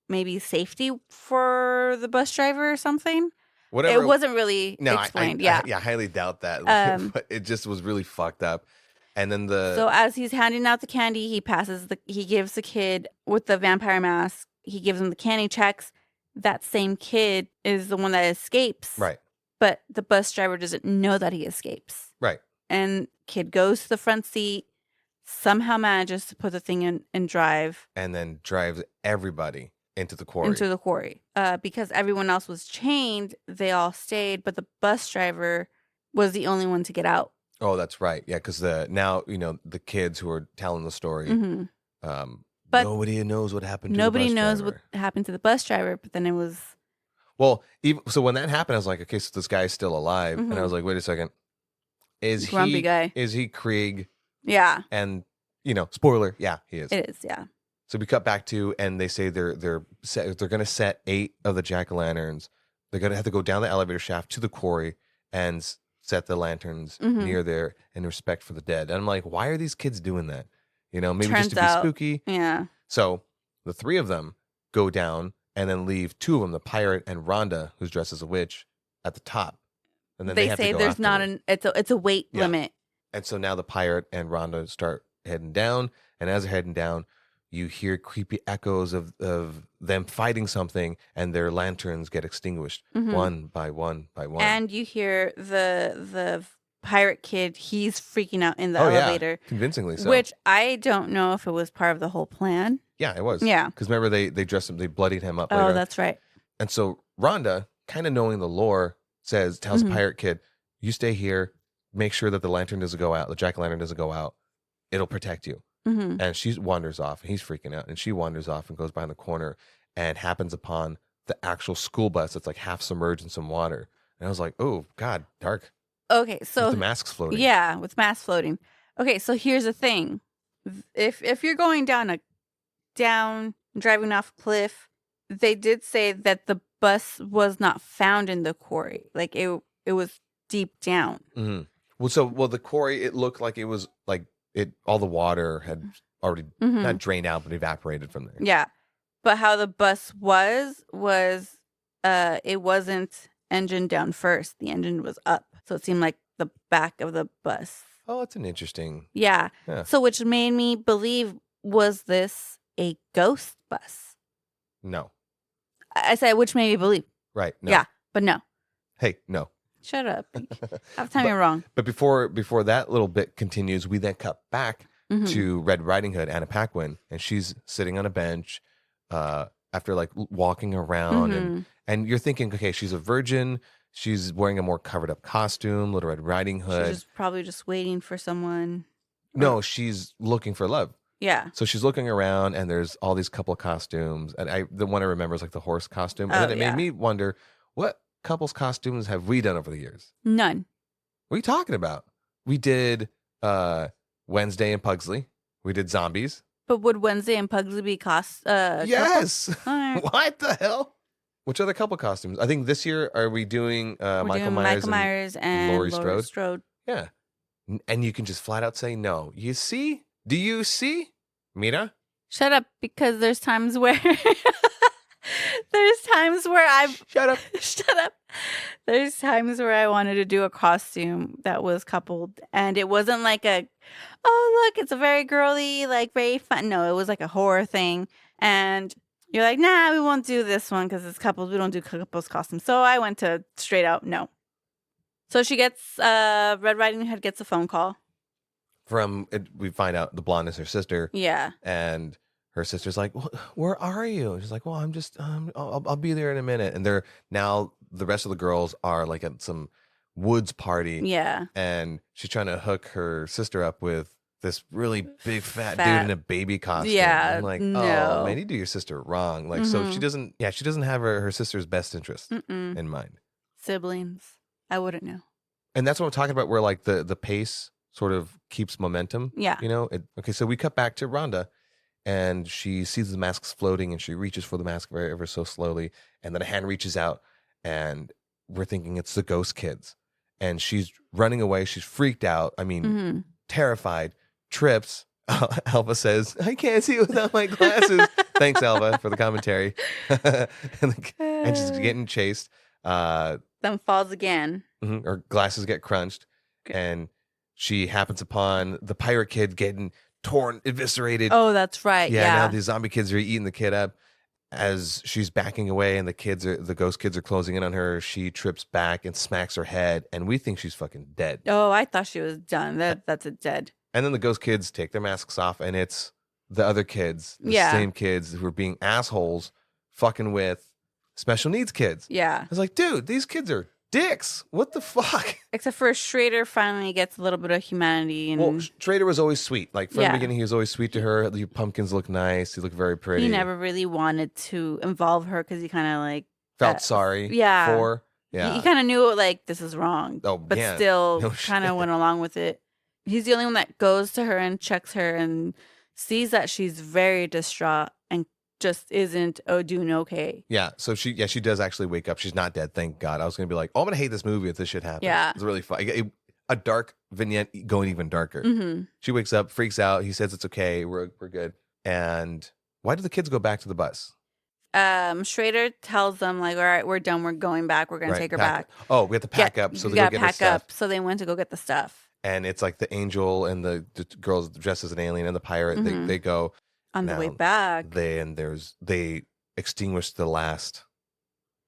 maybe safety for the bus driver or something. Whatever. It wasn't really explained. I highly doubt that. But it just was really fucked up. And then so as he's handing out the candy, he gives the kid with the vampire mask, he gives him the candy checks. That same kid is the one that escapes. Right. But the bus driver doesn't know that he escapes. Right. And kid goes to the front seat, somehow manages to put the thing in and drive. And then drives everybody into the quarry. Because everyone else was chained, they all stayed, but the bus driver was the only one to get out. Oh, that's right. Yeah, because the kids who are telling the story, but nobody knows what happened to nobody the bus knows driver. what happened to the bus driver, but then it was... Well, so when that happened, I was like, okay, so this guy's still alive. And I was like, wait a second. Grumpy guy. Is he Krieg? Yeah. And, spoiler, yeah, he is. It is, yeah. So we cut back to, and they say they're going to set 8 of the jack-o'-lanterns. They're going to have to go down the elevator shaft to the quarry and set the lanterns near there in respect for the dead. And I'm like, why are these kids doing that? Maybe Turns just to be out, spooky. Yeah. So the 3 of them go down and then leave 2 of them, the pirate and Rhonda, who's dressed as a witch, at the top. And then they have say to go there's not it's a weight limit. And so now the pirate and Rhonda start heading down, and as they're heading down, you hear creepy echoes of them fighting something, and their lanterns get extinguished one by one by one. And you hear the pirate kid, he's freaking out in the elevator. Yeah. Convincingly so. Which I don't know if it was part of the whole plan. Yeah, it was. Yeah. Because remember, they dressed him, they bloodied him up later. Oh, that's right. And so Rhonda, kind of knowing the lore, tells the pirate kid, you stay here, make sure that the lantern doesn't go out, the jack-o'-lantern doesn't go out. It'll protect you. And she wanders off, and he's freaking out. And she wanders off and goes behind the corner and happens upon the actual school bus that's like half submerged in some water. And I was like, oh, God, dark. Okay, so... With the masks floating. Yeah, with masks floating. Okay, so here's the thing. If you're going down driving off a cliff, they did say that the bus was not found in the quarry. Like, it was deep down. Well, the quarry, it looked like it was like... all the water had already not drained out, but evaporated from there. Yeah. But how the bus was it wasn't engine down first. The engine was up. So it seemed like the back of the bus. Oh, that's an interesting. Yeah. So which made me believe, was this a ghost bus? No. I said, which made me believe. Right. No. Yeah, but no. Hey, no. Shut up. Half the time you're wrong. But before that little bit continues, we then cut back to Red Riding Hood, Anna Paquin, and she's sitting on a bench after like walking around, and you're thinking, okay, she's a virgin. She's wearing a more covered up costume, Little Red Riding Hood. She's probably just waiting for someone. No, she's looking for love. Yeah. So she's looking around, and there's all these couple costumes, and the one I remember is like the horse costume, and then it made me wonder, what couples costumes have we done over the years? None. What are you talking about? We did Wednesday and Pugsley. We did zombies. But would Wednesday and Pugsley be Yes. Right. What the hell? Which other couple costumes? I think this year are we doing Michael Myers and Laurie Strode? Strode? Yeah. And you can just flat out say no. You see? Do you see? Mira? Shut up, because there's times where I've Shut up. Shut up. There's times where I wanted to do a costume that was coupled, and it wasn't like oh look, it's a very girly, like very fun. No, it was like a horror thing, and you're like, nah, we won't do this one because it's couples. We don't do couples costumes. So I went to straight out no. So she gets Red Riding Hood gets a phone call. We find out the blonde is her sister. Yeah. And her sister's like, well, where are you? And she's like, well, I'm just, I'll be there in a minute. And the rest of the girls are like at some woods party. Yeah. And she's trying to hook her sister up with this really big fat dude in a baby costume. Yeah. I'm like, no. oh man, you do your sister wrong. Like, so she doesn't have her sister's best interest in mind. Siblings. I wouldn't know. And that's what I'm talking about, where like the pace sort of keeps momentum. Yeah. You know? Okay, so we cut back to Rhonda, and she sees the masks floating, and she reaches for the mask ever so slowly, and then a hand reaches out, and we're thinking it's the ghost kids. And she's running away. She's freaked out. I mean, terrified, trips. Alva says, I can't see without my glasses. Thanks, Alva, for the commentary. and she's getting chased. Then falls again. Her glasses get crunched, and she happens upon the pirate kid getting torn, eviscerated. Oh, that's right. Yeah. Now the zombie kids are eating the kid up. As she's backing away and the ghost kids are closing in on her, she trips back and smacks her head, and we think she's fucking dead. Oh, I thought she was done. That's a dead. And then the ghost kids take their masks off, and it's the other kids, the same kids who are being assholes, fucking with special needs kids. Yeah. I was like, dude, these kids are dicks. What the fuck? Except for Schrader finally gets a little bit of humanity. And well, Schrader was always sweet. Like from the beginning, he was always sweet to her. The pumpkins look nice. He looked very pretty. He never really wanted to involve her because he kind of like felt sorry for. Yeah. He kind of knew like this is wrong. Oh, but yeah. still kind of went along with it. He's the only one that goes to her and checks her and sees that she's very distraught and just isn't doing okay. Yeah, so she does actually wake up. She's not dead, thank God. I was gonna be like, oh, I'm gonna hate this movie if this shit happens. Yeah, it's really fun. A dark vignette going even darker. She wakes up, freaks out. He says it's okay. We're good. And why do the kids go back to the bus? Schrader tells them like, all right, we're done. We're going back. We're gonna take her back. Oh, we have to pack up. So they go get her stuff. So they went to go get the stuff. And it's like the angel and the girls dressed as an alien and the pirate. They go. On the way back, they extinguish the last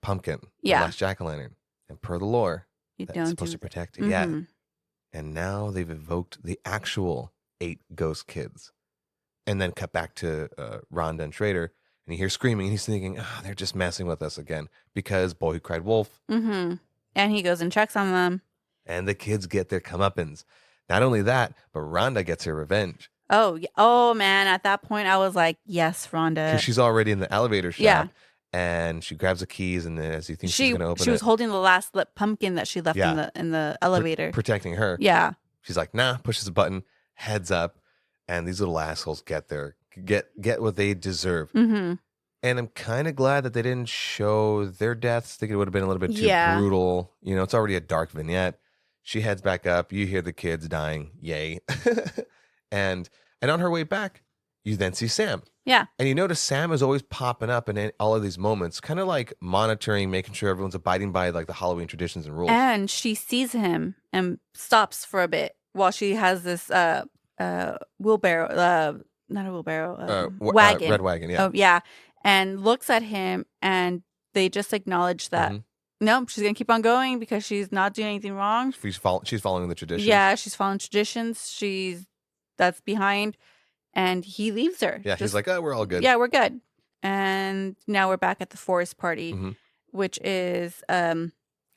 pumpkin, the last jack-o'-lantern, and per the lore, that's supposed to protect it. Yeah, and now they've evoked the actual 8 ghost kids, and then cut back to Rhonda and Schrader, and you hear screaming, and he's thinking, they're just messing with us again because Boy Who Cried Wolf. And he goes and checks on them, and the kids get their comeuppance. Not only that, but Rhonda gets her revenge. Oh man! At that point, I was like, "Yes, Rhonda." Because she's already in the elevator shop, and she grabs the keys, and then as you think she's going to open it, she was holding the last lit pumpkin that she left in the elevator, protecting her. Yeah, she's like, "Nah," pushes a button, heads up, and these little assholes get what they deserve. And I'm kind of glad that they didn't show their deaths. I think it would have been a little bit too brutal. You know, it's already a dark vignette. She heads back up. You hear the kids dying. Yay. And on her way back, you then see Sam. Yeah. And you notice Sam is always popping up in all of these moments, kind of like monitoring, making sure everyone's abiding by like the Halloween traditions and rules. And she sees him and stops for a bit while she has this wheelbarrow, not a wheelbarrow, wagon. Red wagon, yeah. Oh, yeah. And looks at him, and they just acknowledge that, no, she's going to keep on going because she's not doing anything wrong. She's following the traditions. Yeah, she's following traditions. That's behind. And he leaves her. Yeah, he's like, oh, we're all good. Yeah, we're good. And now we're back at the forest party, which is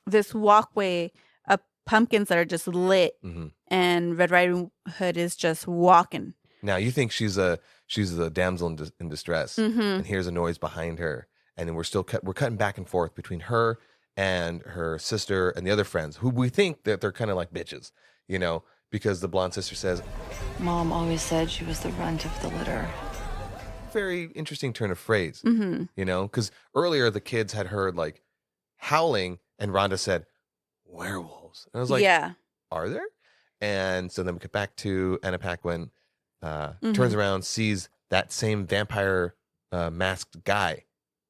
this walkway of pumpkins that are just lit, and Red Riding Hood is just walking. Now you think she's a damsel in distress, and here's a noise behind her, and then we're cutting back and forth between her and her sister and the other friends, who we think that they're kind of like bitches, you know. Because the blonde sister says, Mom always said she was the runt of the litter. Very interesting turn of phrase, you know? Because earlier the kids had heard like howling, and Rhonda said, werewolves. And I was like, yeah. Are there? And so then we get back to Anna Paquin, turns around, sees that same vampire masked guy.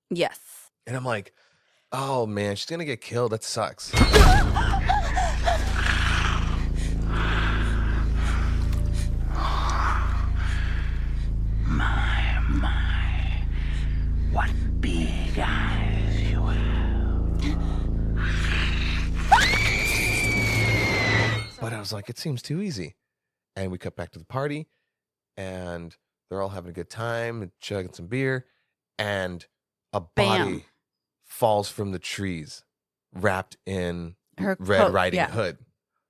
Yes. And I'm like, oh man, she's going to get killed. That sucks. My, what big eyes you have. But I was like, it seems too easy. And we cut back to the party, and they're all having a good time and chugging some beer, and a body falls from the trees wrapped in her Red Riding Hood.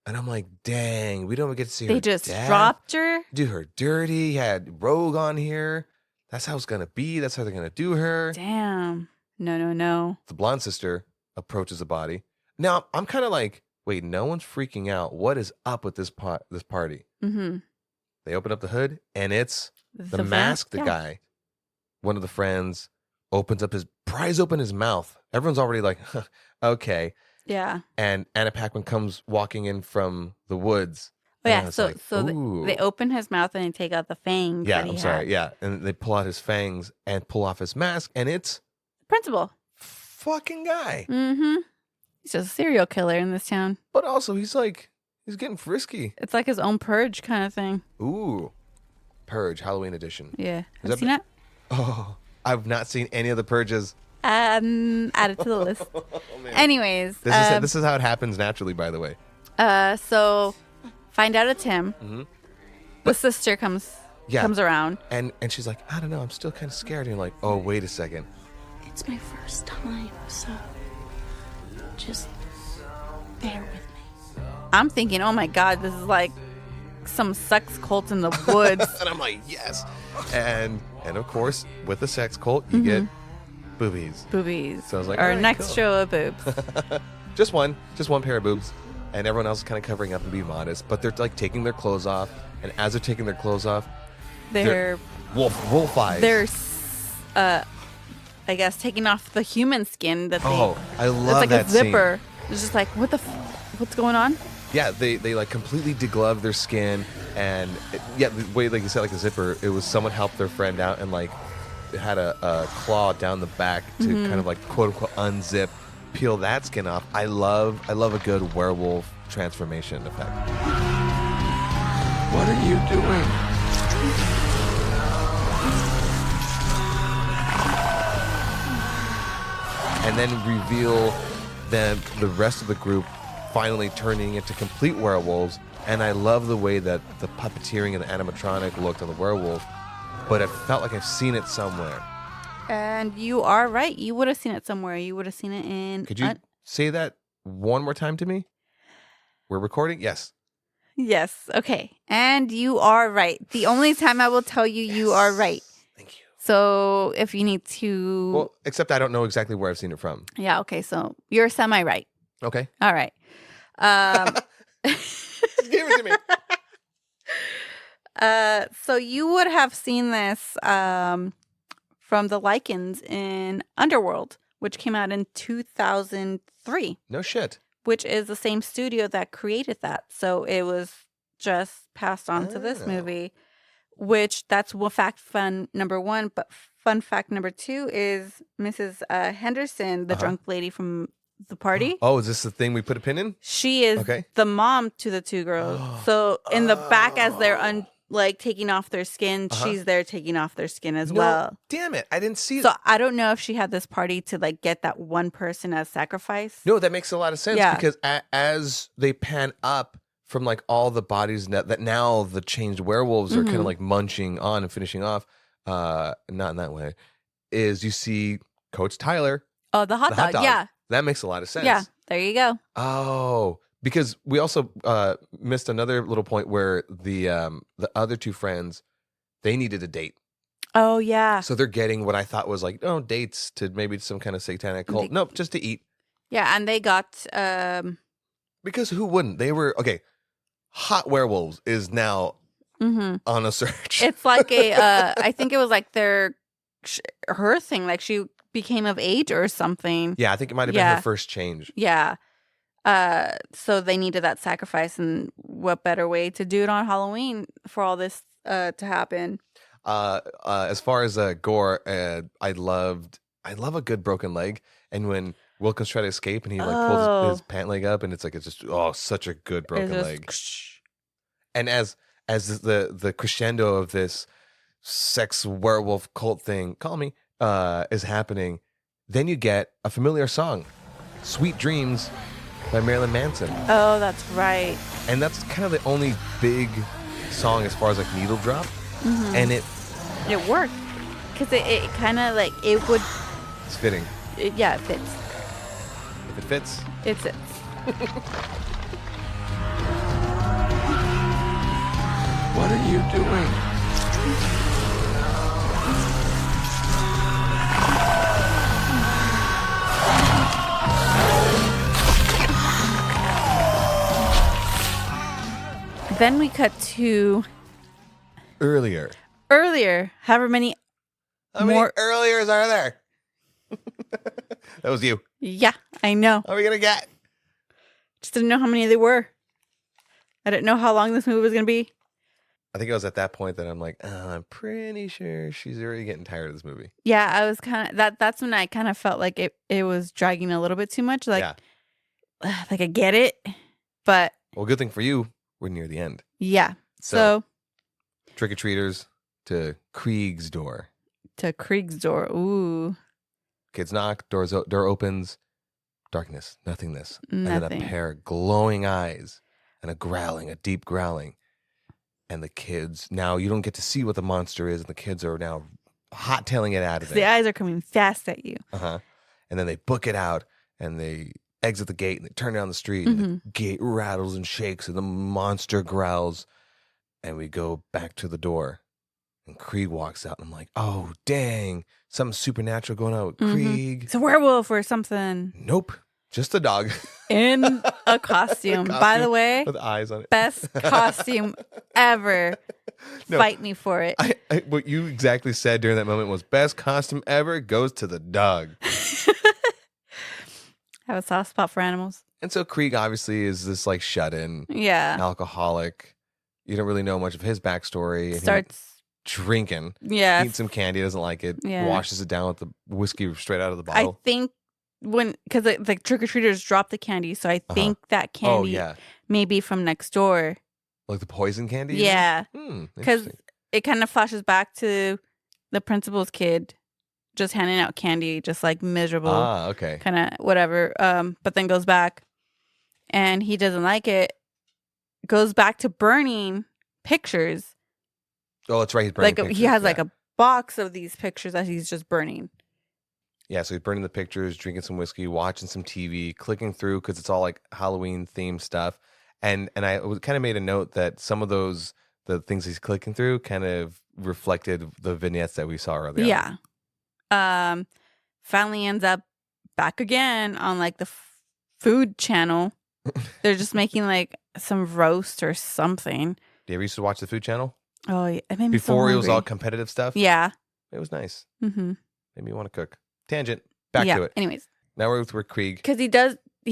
And I'm like, dang, we don't get to see her. They just death. dropped her? Do her dirty. Had Rogue on here. That's how it's going to be. That's how they're going to do her. Damn. No. The blonde sister approaches the body. Now, I'm kind of like, wait, no one's freaking out. What is up with this party? They open up the hood, and it's the masked guy. One of the friends pries open his mouth. Everyone's already like, huh, okay. Yeah. And Anna Paquin comes walking in from the woods. Oh, yeah. So like, they open his mouth and they take out the fangs. Yeah, I'm sorry. Yeah. And they pull out his fangs and pull off his mask, and it's Principal. Fucking guy. He's just a serial killer in this town. But also, he's getting frisky. It's like his own Purge kind of thing. Ooh. Purge, Halloween edition. Yeah. Have you seen that? Oh, I've not seen any of the Purges. Add it to the list. Anyways. This is how it happens naturally, by the way. So find out it's him. The sister comes around. And she's like, I don't know, I'm still kind of scared. And you're like, oh, wait a second. It's my first time, so just bear with me. I'm thinking, oh my God, this is like some sex cult in the woods. And I'm like, yes. And of course, with the sex cult, you get boobies. Boobies. So I was like, our all right, next cool. show of boobs. just one pair of boobs. And everyone else is kind of covering up and being modest. But they're like taking their clothes off. And as they're taking their clothes off, they're wolf eyes. They're, I guess, taking off the human skin that they. Oh, I love it's like that a zipper. scene. It's just like, what's going on? Yeah, they like completely deglove their skin, and the way, like you said, like a zipper, it was someone helped their friend out and like had a claw down the back to kind of like quote unquote unzip, peel that skin off. I love a good werewolf transformation effect. What are you doing? And then reveal the rest of the group finally turning into complete werewolves. And I love the way that the puppeteering and the animatronic looked on the werewolf, but it felt like I've seen it somewhere. And you are right. You would have seen it somewhere. You would have seen it in. Could you say that one more time to me? We're recording? Yes. Yes. Okay. And you are right. The only time I will tell you, you are right. Thank you. So if you need to. Well, except I don't know exactly where I've seen it from. Yeah. Okay. So you're semi-right. Okay. All right. Just give it to me. So you would have seen this from the Lycans in Underworld, which came out in 2003. No shit. Which is the same studio that created that. So it was just passed on to this movie, which that's fun number 1. But fun fact number 2 is Mrs. Henderson, the drunk lady from the party. Oh, is this the thing we put a pin in? She is the mom to the 2 girls. So in the back, as they're taking off their skin, she's there taking off their skin as well. Damn it. I didn't see So I don't know if she had this party to get that one person as sacrifice. No, that makes a lot of sense because as they pan up from all the bodies that now the changed werewolves are kind of munching on and finishing off, not in that way, is you see Coach Tyler. Oh, the hot dog. Yeah. That makes a lot of sense. Yeah, there you go. Oh, because we also missed another little point where the other 2 friends, they needed a date. Oh, yeah. So they're getting what I thought was dates to maybe some kind of satanic cult. Nope, just to eat. Yeah, and they got... Because who wouldn't? They were... Okay, hot werewolves is now on a search. It's like a... I think it was her thing. She became of age or something. Yeah, I think it might have been her first change. Yeah. So they needed that sacrifice, and what better way to do it on Halloween for all this to happen? As far as gore, I love a good broken leg, and when Wilkins try to escape and he pulls his pant leg up, and it's just such a good broken leg. And as the crescendo of this sex werewolf cult thing, is happening, then you get a familiar song, "Sweet Dreams" by Marilyn Manson. Oh, that's right. And that's kind of the only big song as far as needle drop. And it worked because it kind of it would. It's fitting. It fits. If it fits, it fits. What are you doing? Then we cut to earlier. However many more earliers are there? That was you. Yeah, I know. How are we gonna get? Just didn't know how many there were. I didn't know how long this movie was gonna be. I think it was at that point that I'm like, I'm pretty sure she's already getting tired of this movie. Yeah, I was kind of that's when I kind of felt like it was dragging a little bit too much. I get it, but well, good thing for you, we're near the end. Yeah. So trick-or-treaters to Krieg's door. Ooh. Kids knock, door opens, darkness, nothingness. Nothing. And then a pair of glowing eyes and a deep growling. And the kids, now you don't get to see what the monster is, and the kids are now hot-tailing it out of there. The eyes are coming fast at you. And then they book it out, and they exit the gate, and they turn down the street, and the gate rattles and shakes, and the monster growls. And we go back to the door, and Krieg walks out, and I'm like, oh, dang, something supernatural going on with Krieg. It's a werewolf or something. Nope, just a dog. In a costume. By the way, with eyes on it. Best costume ever. No, fight me for it. What you exactly said during that moment was best costume ever goes to the dog. Have a soft spot for animals. And so Krieg obviously is this shut-in, alcoholic. You don't really know much of his backstory. Starts drinking. Yeah. Eats some candy, doesn't like it. Yeah. Washes it down with the whiskey straight out of the bottle. I think because the trick-or-treaters drop the candy, so I think that candy may be from next door. Like the poison candy? Yeah. Because it kind of flashes back to the principal's kid just handing out candy, just miserable. Ah, okay. Kind of whatever. But then goes back and he doesn't like it. Goes back to burning pictures. Oh, that's right. He's burning pictures. He has a box of these pictures that he's just burning. Yeah, so he's burning the pictures, drinking some whiskey, watching some TV, clicking through because it's all Halloween themed stuff. And I kind of made a note that some of the things he's clicking through kind of reflected the vignettes that we saw earlier. Yeah. Finally ends up back again on the food channel. They're just making some roast or something. Do you ever used to watch the Food Channel? Oh, yeah. It made me Before so it was all competitive stuff? Yeah. It was nice. Mm-hmm. Made me want to cook. Tangent. Back to it. Anyways. Now we're with Krieg. Because he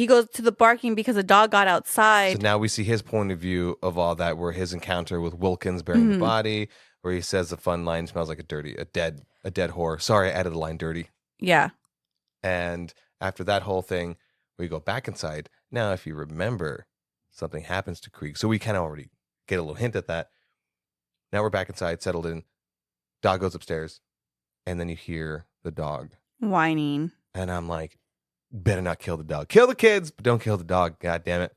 goes to the barking because a dog got outside. So now we see his point of view of all that, where his encounter with Wilkins burying the body, where he says the fun line, smells like a dead whore. Sorry, I added the line dirty. Yeah. And after that whole thing, we go back inside. Now, if you remember, something happens to Krieg. So we kind of already get a little hint at that. Now we're back inside, settled in. Dog goes upstairs. And then you hear the dog whining. And I'm like, better not kill the dog. Kill the kids, but don't kill the dog. God damn it.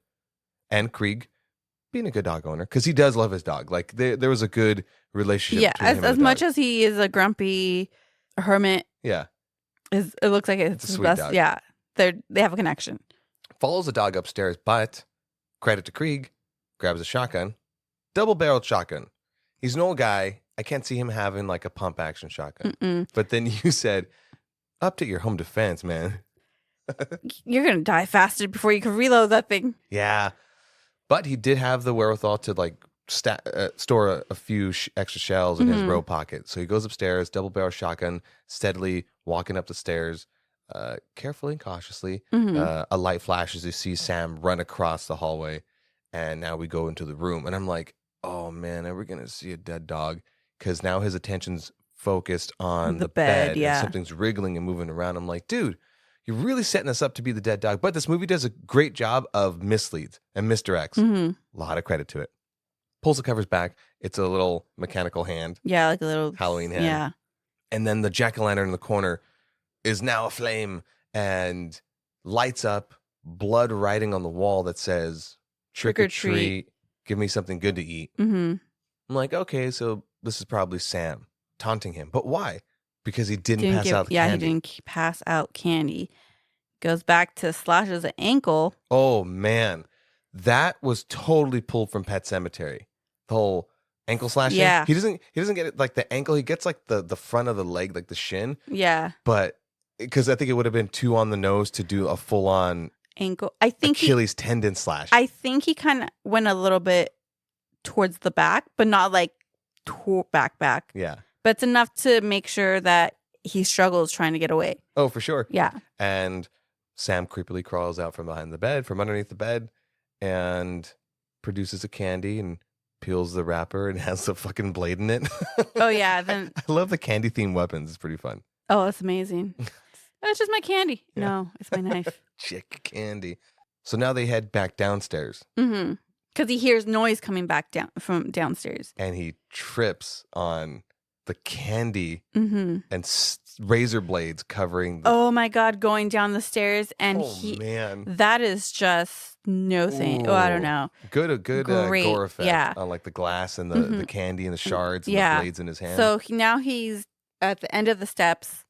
And Krieg, being a good dog owner, because he does love his dog. Like, there was a good relationship. Yeah, between him and as the much dog. as he is a grumpy hermit, Yeah. it looks like it's a the sweet best. dog. Yeah, they have a connection. Follows the dog upstairs, but credit to Krieg, grabs a shotgun, double-barreled shotgun. He's an old guy. I can't see him having like a pump action shotgun. Mm-mm. But then you said, up to your home defense, man. You're gonna die faster before you can reload that thing. Yeah. But he did have the wherewithal to like store a few extra shells in his robe pocket. So he goes upstairs, double-barrel shotgun, steadily walking up the stairs, carefully and cautiously. A light flashes. You see Sam run across the hallway. And now we go into the room. And I'm like, oh, man, are we going to see a dead dog? Because now his attention's focused on the bed. Yeah. And something's wriggling and moving around. I'm like, dude, you're really setting us up to be the dead dog. But this movie does a great job of misleads and misdirects. A lot of credit to it. Pulls the covers back. It's a little mechanical hand. Yeah, like a little Halloween hand. Yeah. And then the jack-o'-lantern in the corner is now aflame and lights up, blood writing on the wall that says, trick or treat, give me something good to eat. I'm like, okay, so this is probably Sam taunting him. But why? Because he didn't pass out the candy. He didn't pass out candy. Goes back to Slash's ankle. Oh, man. That was totally pulled from Pet Sematary. The whole ankle slashing. Yeah. He doesn't get it like the ankle. He gets like the front of the leg, like the shin. Yeah. But because I think it would have been too on the nose to do a full on ankle. I think Achilles tendon slash. I think he kind of went a little bit towards the back, but not like back. Yeah. But it's enough to make sure that he struggles trying to get away. Oh, for sure. Yeah. And Sam creepily crawls out from behind the bed, from underneath the bed, and produces a candy and peels the wrapper and has the fucking blade in it. Oh, yeah. Then I love the candy themed weapons. It's pretty fun. Oh, it's amazing. It's just my candy. Yeah. No, it's my knife. Chick candy. So now they head back downstairs. Because he hears noise coming back down from downstairs. And he trips on the candy and razor blades covering the... Oh my God, going down the stairs. And man. That is just no thing. Oh, I don't know. Good Great. gore effect Yeah. on like the glass and the candy and the shards and the blades in his hand. So now he's at the end of the steps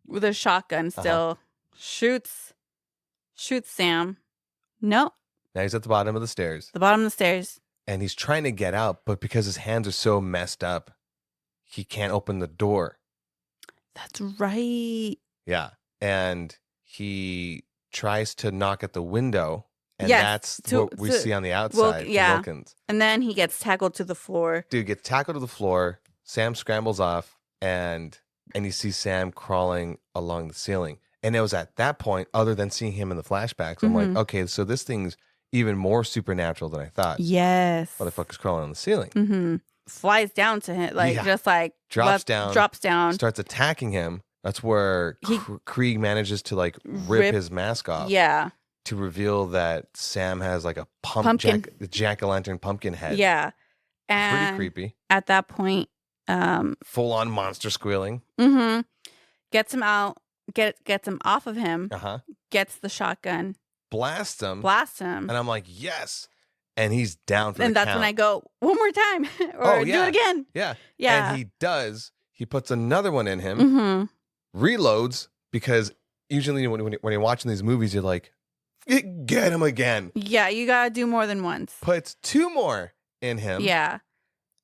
with a shotgun still. Shoots Sam. No. Now he's at the bottom of the stairs. The bottom of the stairs. And he's trying to get out, but because his hands are so messed up, he can't open the door. That's right. Yeah. And he tries to knock at the window. And that's what we see on the outside. Wilkins. And then he gets tackled to the floor. Dude gets tackled to the floor. Sam scrambles off. And you see Sam crawling along the ceiling. And it was at that point, other than seeing him in the flashbacks, I'm like, okay, so this thing's even more supernatural than I thought. Yes. Motherfucker's crawling on the ceiling. Flies down to him, just like drops down, starts attacking him. That's where Krieg manages to like rip his mask off. Yeah. To reveal that Sam has like a jack-o'-lantern pumpkin head. Yeah. And pretty creepy. At that point, full on monster squealing. Gets him out, gets him off of him. Gets the shotgun. Blasts him. And I'm like, yes. And he's down for and the that's count. when I go, one more time. Or do it again. Yeah. Yeah. And he does. He puts another one in him. Reloads, because usually when you're watching these movies, you're like, get him again. Yeah, you got to do more than once. Puts two more in him. Yeah.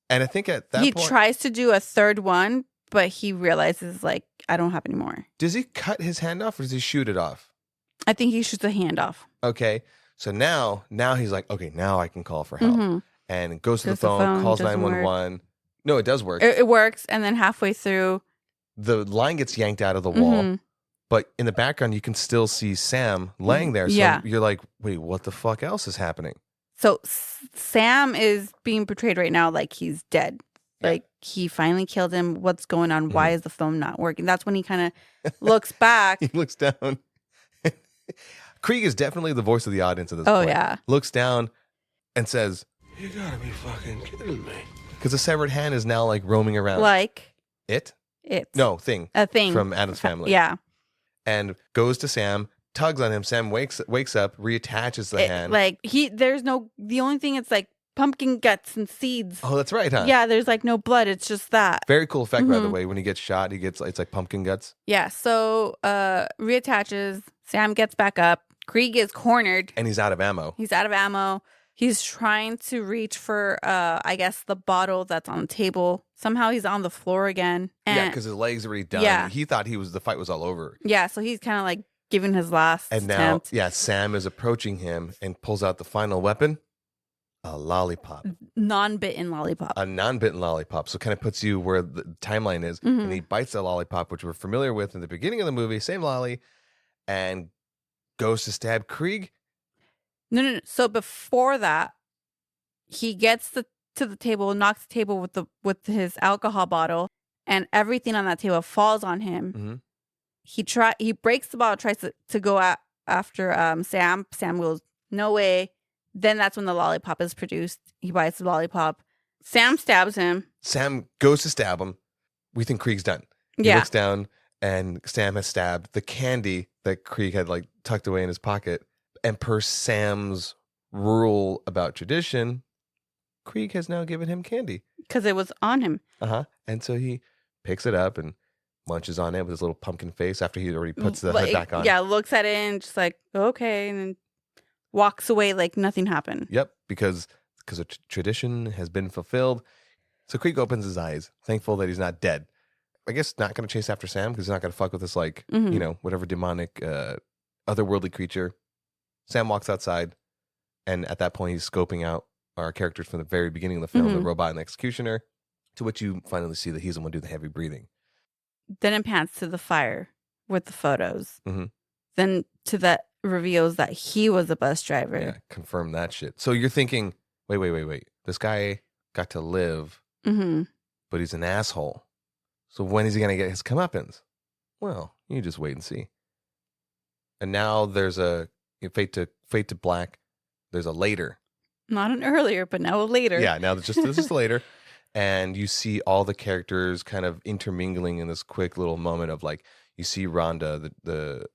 And I think at that point... He tries to do a third one, but he realizes, like, I don't have any more. Does he cut his hand off or does he shoot it off? I think he shoots the hand off. Okay. So now he's like, okay, now I can call for help. And goes to the phone, calls 911. No, it does work. It works. And then halfway through... The line gets yanked out of the wall. But in the background, you can still see Sam laying there. So you're like, wait, what the fuck else is happening? So Sam is being portrayed right now like he's dead. Like he finally killed him. What's going on? Why is the phone not working? That's when he kind of looks back. He looks down. Krieg is definitely the voice of the audience at this point. Oh, yeah. Looks down and says, You gotta be fucking kidding me. because the severed hand is now like roaming around. Like It? it. No, Thing. A thing. From Adam's Family. Yeah. And goes to Sam, tugs on him. Sam wakes up, reattaches the hand. Like the only thing it's like pumpkin guts and seeds. Oh, that's right, huh? Yeah, there's like no blood. It's just that. Very cool effect, by the way. When he gets shot, it's like pumpkin guts. Yeah. So reattaches. Sam gets back up. Krieg is cornered. And he's out of ammo. He's out of ammo. He's trying to reach for I guess the bottle that's on the table. Somehow he's on the floor again. Yeah, because his leg's already done. Yeah. He thought the fight was all over. Yeah, so he's kind of like giving his last And now, attempt. yeah, Sam is approaching him and pulls out the final weapon, a lollipop. Non-bitten lollipop. A non-bitten lollipop. So it kind of puts you where the timeline is. Mhm. And he bites that lollipop, which we're familiar with in the beginning of the movie, same lolly, and goes to stab Krieg. No. So before that, he gets to the table, knocks the table with his alcohol bottle, and everything on that table falls on him. Mm-hmm. He breaks the bottle, tries to go after Sam. Sam goes, no way. Then that's when the lollipop is produced. He bites the lollipop. Sam stabs him. Sam goes to stab him. We think Krieg's done. He Yeah. looks down and Sam has stabbed the candy that Krieg had like tucked away in his pocket. And per Sam's rule about tradition, Krieg has now given him candy. Because it was on him. And so he picks it up and munches on it with his little pumpkin face after he already puts the hood back on. Yeah, looks at it and just like, okay. And then walks away like nothing happened. Yep, because a tradition has been fulfilled. So Krieg opens his eyes, thankful that he's not dead. I guess not going to chase after Sam because he's not going to fuck with this, like, whatever demonic, otherworldly creature. Sam walks outside, and at that point, he's scoping out our characters from the very beginning of the film, the robot and the executioner, to which you finally see that he's the one doing the heavy breathing. Then it pans to the fire with the photos. Mhm. Then to that reveals that he was a bus driver. Yeah, confirm that shit. So you're thinking, wait. This guy got to live, but he's an asshole. So when is he going to get his comeuppance? Well, you just wait and see. And now there's a fade to black. There's a later. Not an earlier, but now a later. Yeah, now this is later. And you see all the characters kind of intermingling in this quick little moment of like, you see Rhonda, the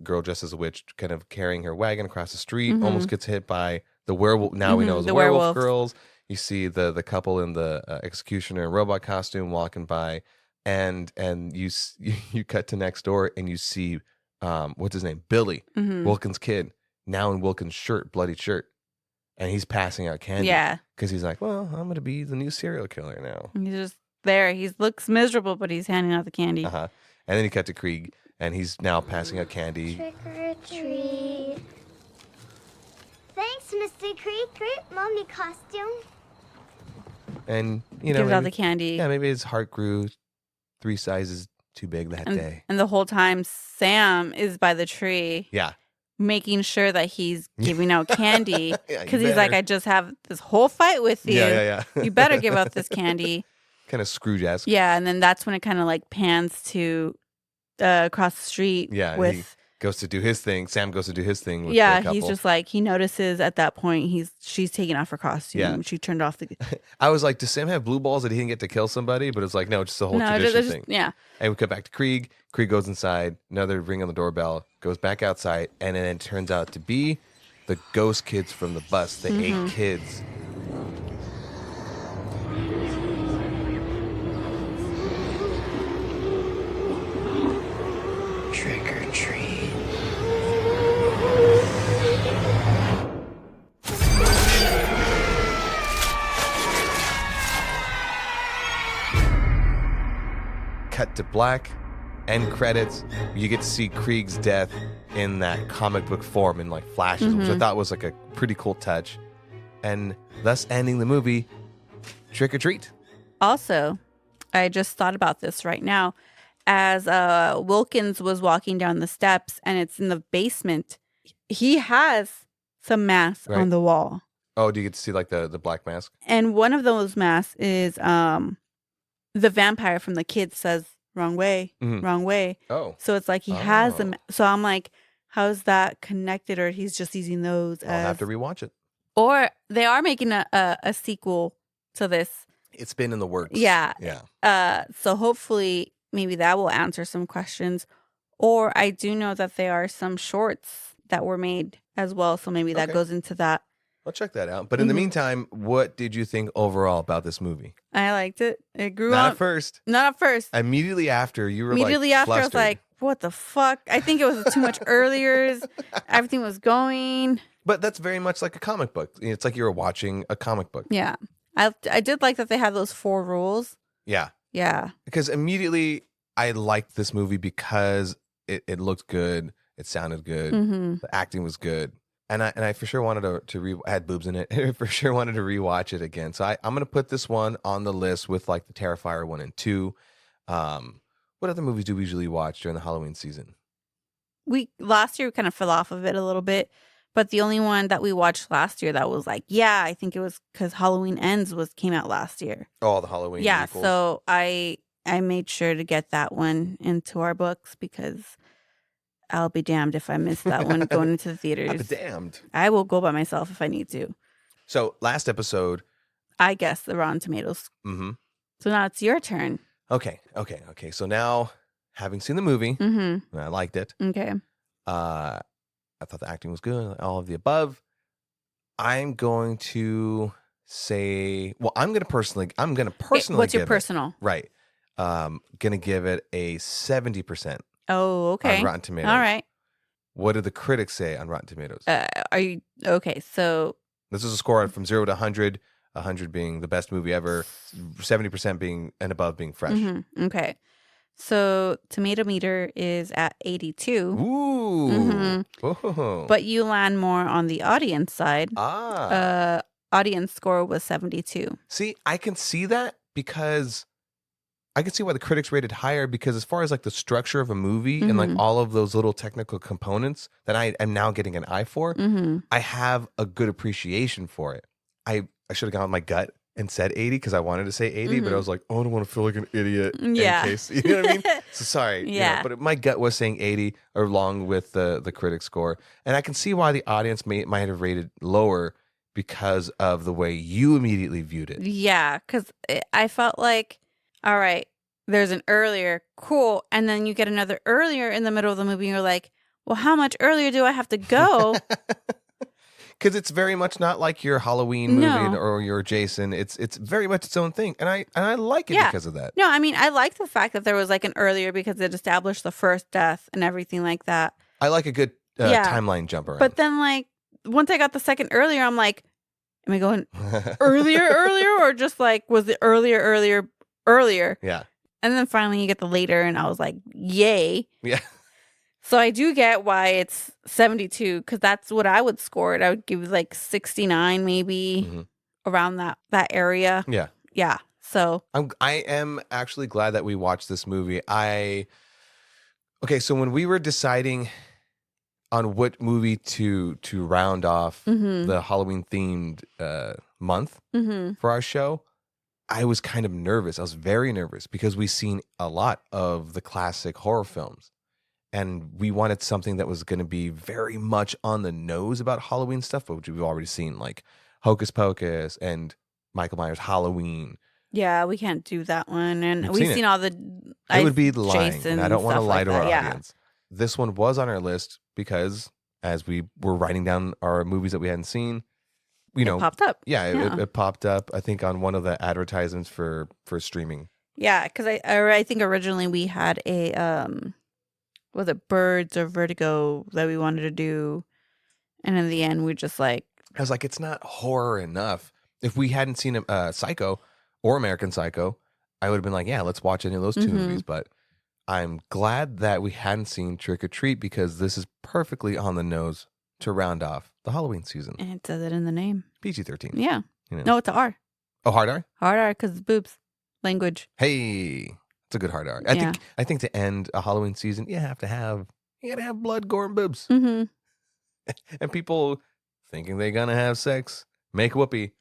girl dressed as a witch, kind of carrying her wagon across the street, almost gets hit by the werewolf. Now we know it's the werewolf girls. You see the couple in the executioner and robot costume walking by, and you cut to next door and you see what's his name, Billy, Wilkins' kid, now in Wilkins' shirt, bloody shirt, and he's passing out candy. Yeah, because he's like, well, I'm gonna be the new serial killer now. He's just there. He looks miserable, but he's handing out the candy. And then you cut to Krieg, and he's now passing out candy. Trick or treat. Thanks, Mr. Krieg. Great mommy costume. And gives out the candy. Yeah, maybe his heart grew 3 sizes too big that day. And the whole time, Sam is by the tree. Yeah. Making sure that he's giving out candy. Because he's better. like, I just have this whole fight with you. Yeah. You better give out this candy. Kind of Scrooge-esque. Yeah, and then that's when it kind of like pans to across the street. Yeah, and he goes to do his thing. Sam goes to do his thing with the couple. He's just like, he notices at that point she's taking off her costume. Yeah. She turned off the... I was like, does Sam have blue balls that he didn't get to kill somebody? But it's like, no, just the whole tradition thing. Yeah. And we cut back to Krieg. Krieg goes inside. Another ring on the doorbell. Goes back outside. And then it turns out to be the ghost kids from the bus. The 8 kids. Trick or treat. Cut to black. End credits. You get to see Krieg's death in that comic book form in like flashes, which I thought was like a pretty cool touch. And thus ending the movie, trick or treat. Also, I just thought about this right now. As Wilkins was walking down the steps and it's in the basement, he has some masks on the wall. Oh, do you get to see like the black mask? And one of those masks is the vampire from the kids says wrong way, wrong way. Oh. So it's like he has them. So I'm like, how's that connected? Or he's just using those I'll have to rewatch it. Or they are making a sequel to this. It's been in the works. Yeah. Yeah. So hopefully maybe that will answer some questions. Or I do know that there are some shorts that were made as well. So maybe that goes into that. I'll check that out. But in the meantime, what did you think overall about this movie? I liked it. It grew Not on. at first. Not at first. Immediately after, you were Immediately like after, I was flustered. like, what the fuck? I think it was too much earlier. Everything was going. But that's very much like a comic book. It's like you were watching a comic book. Yeah. I did like that they had those 4 rules. Yeah. Yeah. Because immediately I liked this movie because it looked good. It sounded good. Mhm. The acting was good. And I for sure wanted to had boobs in it. I for sure wanted to rewatch it again. So I'm going to put this one on the list with like the Terrifier 1 and 2. What other movies do we usually watch during the Halloween season? Last year we kind of fell off of it a little bit, but the only one that we watched last year that was like, yeah, I think it was because Halloween Ends came out last year. Oh, the Halloween. Yeah, equals. so I made sure to get that one into our books because I'll be damned if I miss that one going into the theaters. I'll be damned. I will go by myself if I need to. So last episode, I guess the Rotten Tomatoes. Mm-hmm. So now it's your turn. Okay. So now, having seen the movie, and I liked it. Okay. I thought the acting was good. All of the above. I'm going to say, well, I'm going to personally What's your give personal? It, right. Going to give it a 70%. Oh, okay. On Rotten Tomatoes. All right. What do the critics say on Rotten Tomatoes? Are you okay? So this is a score from 0 to 100. 100 being the best movie ever, 70% being and above being fresh. Mm-hmm. Okay. So tomato meter is at 82. Ooh. Mm-hmm. Oh. But you land more on the audience side. Audience score was 72. See, I can see that because I can see why the critics rated higher because as far as like the structure of a movie and like all of those little technical components that I am now getting an eye for, I have a good appreciation for it. I should have gone with my gut and said 80 because I wanted to say 80, but I was like, oh, I don't want to feel like an idiot in case. You know what I mean? So sorry. Yeah. But my gut was saying 80 along with the critic score. And I can see why the audience might have rated lower because of the way you immediately viewed it. Yeah, because I felt like, all right, there's an earlier, cool. And then you get another earlier in the middle of the movie and you're like, well, how much earlier do I have to go? Because it's very much not like your Halloween movie or your Jason. It's very much its own thing, and I like it because of that. No, I mean I like the fact that there was like an earlier because it established the first death and everything like that. I like a good timeline jump around. But then like once I got the second earlier, I'm like, am I going earlier, or just like was the earlier? Yeah. And then finally you get the later, and I was like, yay. Yeah. So I do get why it's 72 because that's what I would score it. I would give it like 69 maybe around that area. Yeah. Yeah. So I am actually glad that we watched this movie. So when we were deciding on what movie to round off the Halloween themed month for our show, I was kind of nervous. I was very nervous because we've seen a lot of the classic horror films. And we wanted something that was going to be very much on the nose about Halloween stuff, which we've already seen, like Hocus Pocus and Michael Myers Halloween. Yeah, we can't do that one. And We've we've seen all the It would be lying, Jason and I don't want to stuff lie like to that, our yeah. audience. This one was on our list because as we were writing down our movies that we hadn't seen, it popped up. Yeah, it popped up, I think, on one of the advertisements for streaming. Yeah, because I think originally we had a was it Birds or Vertigo that we wanted to do, and in the end we just like I was like, it's not horror enough. If we hadn't seen Psycho or American Psycho, I would have been like, yeah, let's watch any of those two movies. But I'm glad that we hadn't seen Trick or Treat because this is perfectly on the nose to round off the Halloween season. and it says it in the name. PG-13. Yeah. You know. No, it's a R. Oh, hard R? Hard R because it's boobs. Language. Hey, it's a good hard R. I think to end a Halloween season, you gotta have blood, gore, and boobs. Mm-hmm. And people thinking they're gonna have sex, make whoopee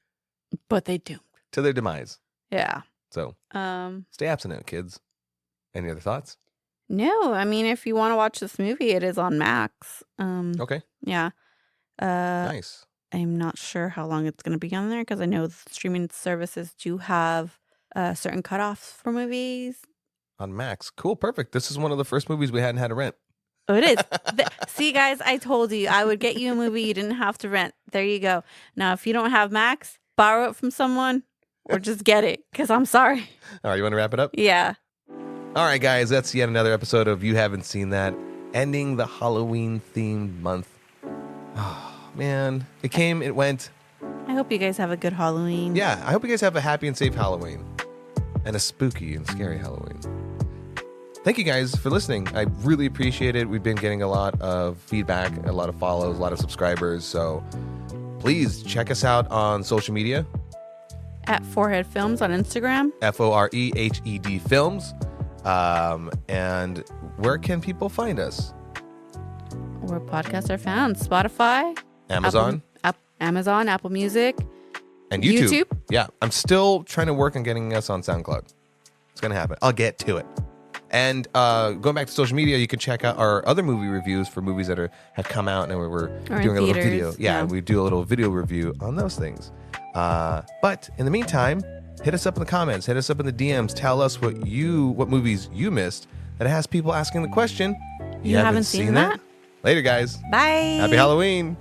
But they do. to their demise. Yeah. So Um, stay abstinent, kids. Any other thoughts? no, I mean, if you want to watch this movie, it is on Max. Okay. Yeah. Nice. I'm not sure how long it's going to be on there because I know the streaming services do have certain cutoffs for movies. On Max. Cool. Perfect. This is one of the first movies we hadn't had to rent. Oh, it is. See, guys, I told you I would get you a movie you didn't have to rent. There you go. Now, if you don't have Max, borrow it from someone or just get it because I'm sorry. All right. You want to wrap it up? Yeah. All right, guys. That's yet another episode of You Haven't Seen That, ending the Halloween themed month. Oh, man. It came, it went. I hope you guys have a good Halloween. Yeah. I hope you guys have a happy and safe Halloween and a spooky and scary Halloween. Thank you guys for listening. I really appreciate it. We've been getting a lot of feedback, a lot of follows, a lot of subscribers. So please check us out on social media. At Forehead Films on Instagram. FOREHED Films. And where can people find us? Where podcasts are found. Spotify. Amazon. Amazon, Apple Music. And YouTube. Yeah. I'm still trying to work on getting us on SoundCloud. It's going to happen. I'll get to it. And going back to social media, you can check out our other movie reviews for movies that have come out, and we're doing a little video. Yeah, we do a little video review on those things. But in the meantime, hit us up in the comments, hit us up in the DMs. Tell us what movies you missed that has people asking the question. You haven't seen that? Later, guys. Bye. Happy Halloween.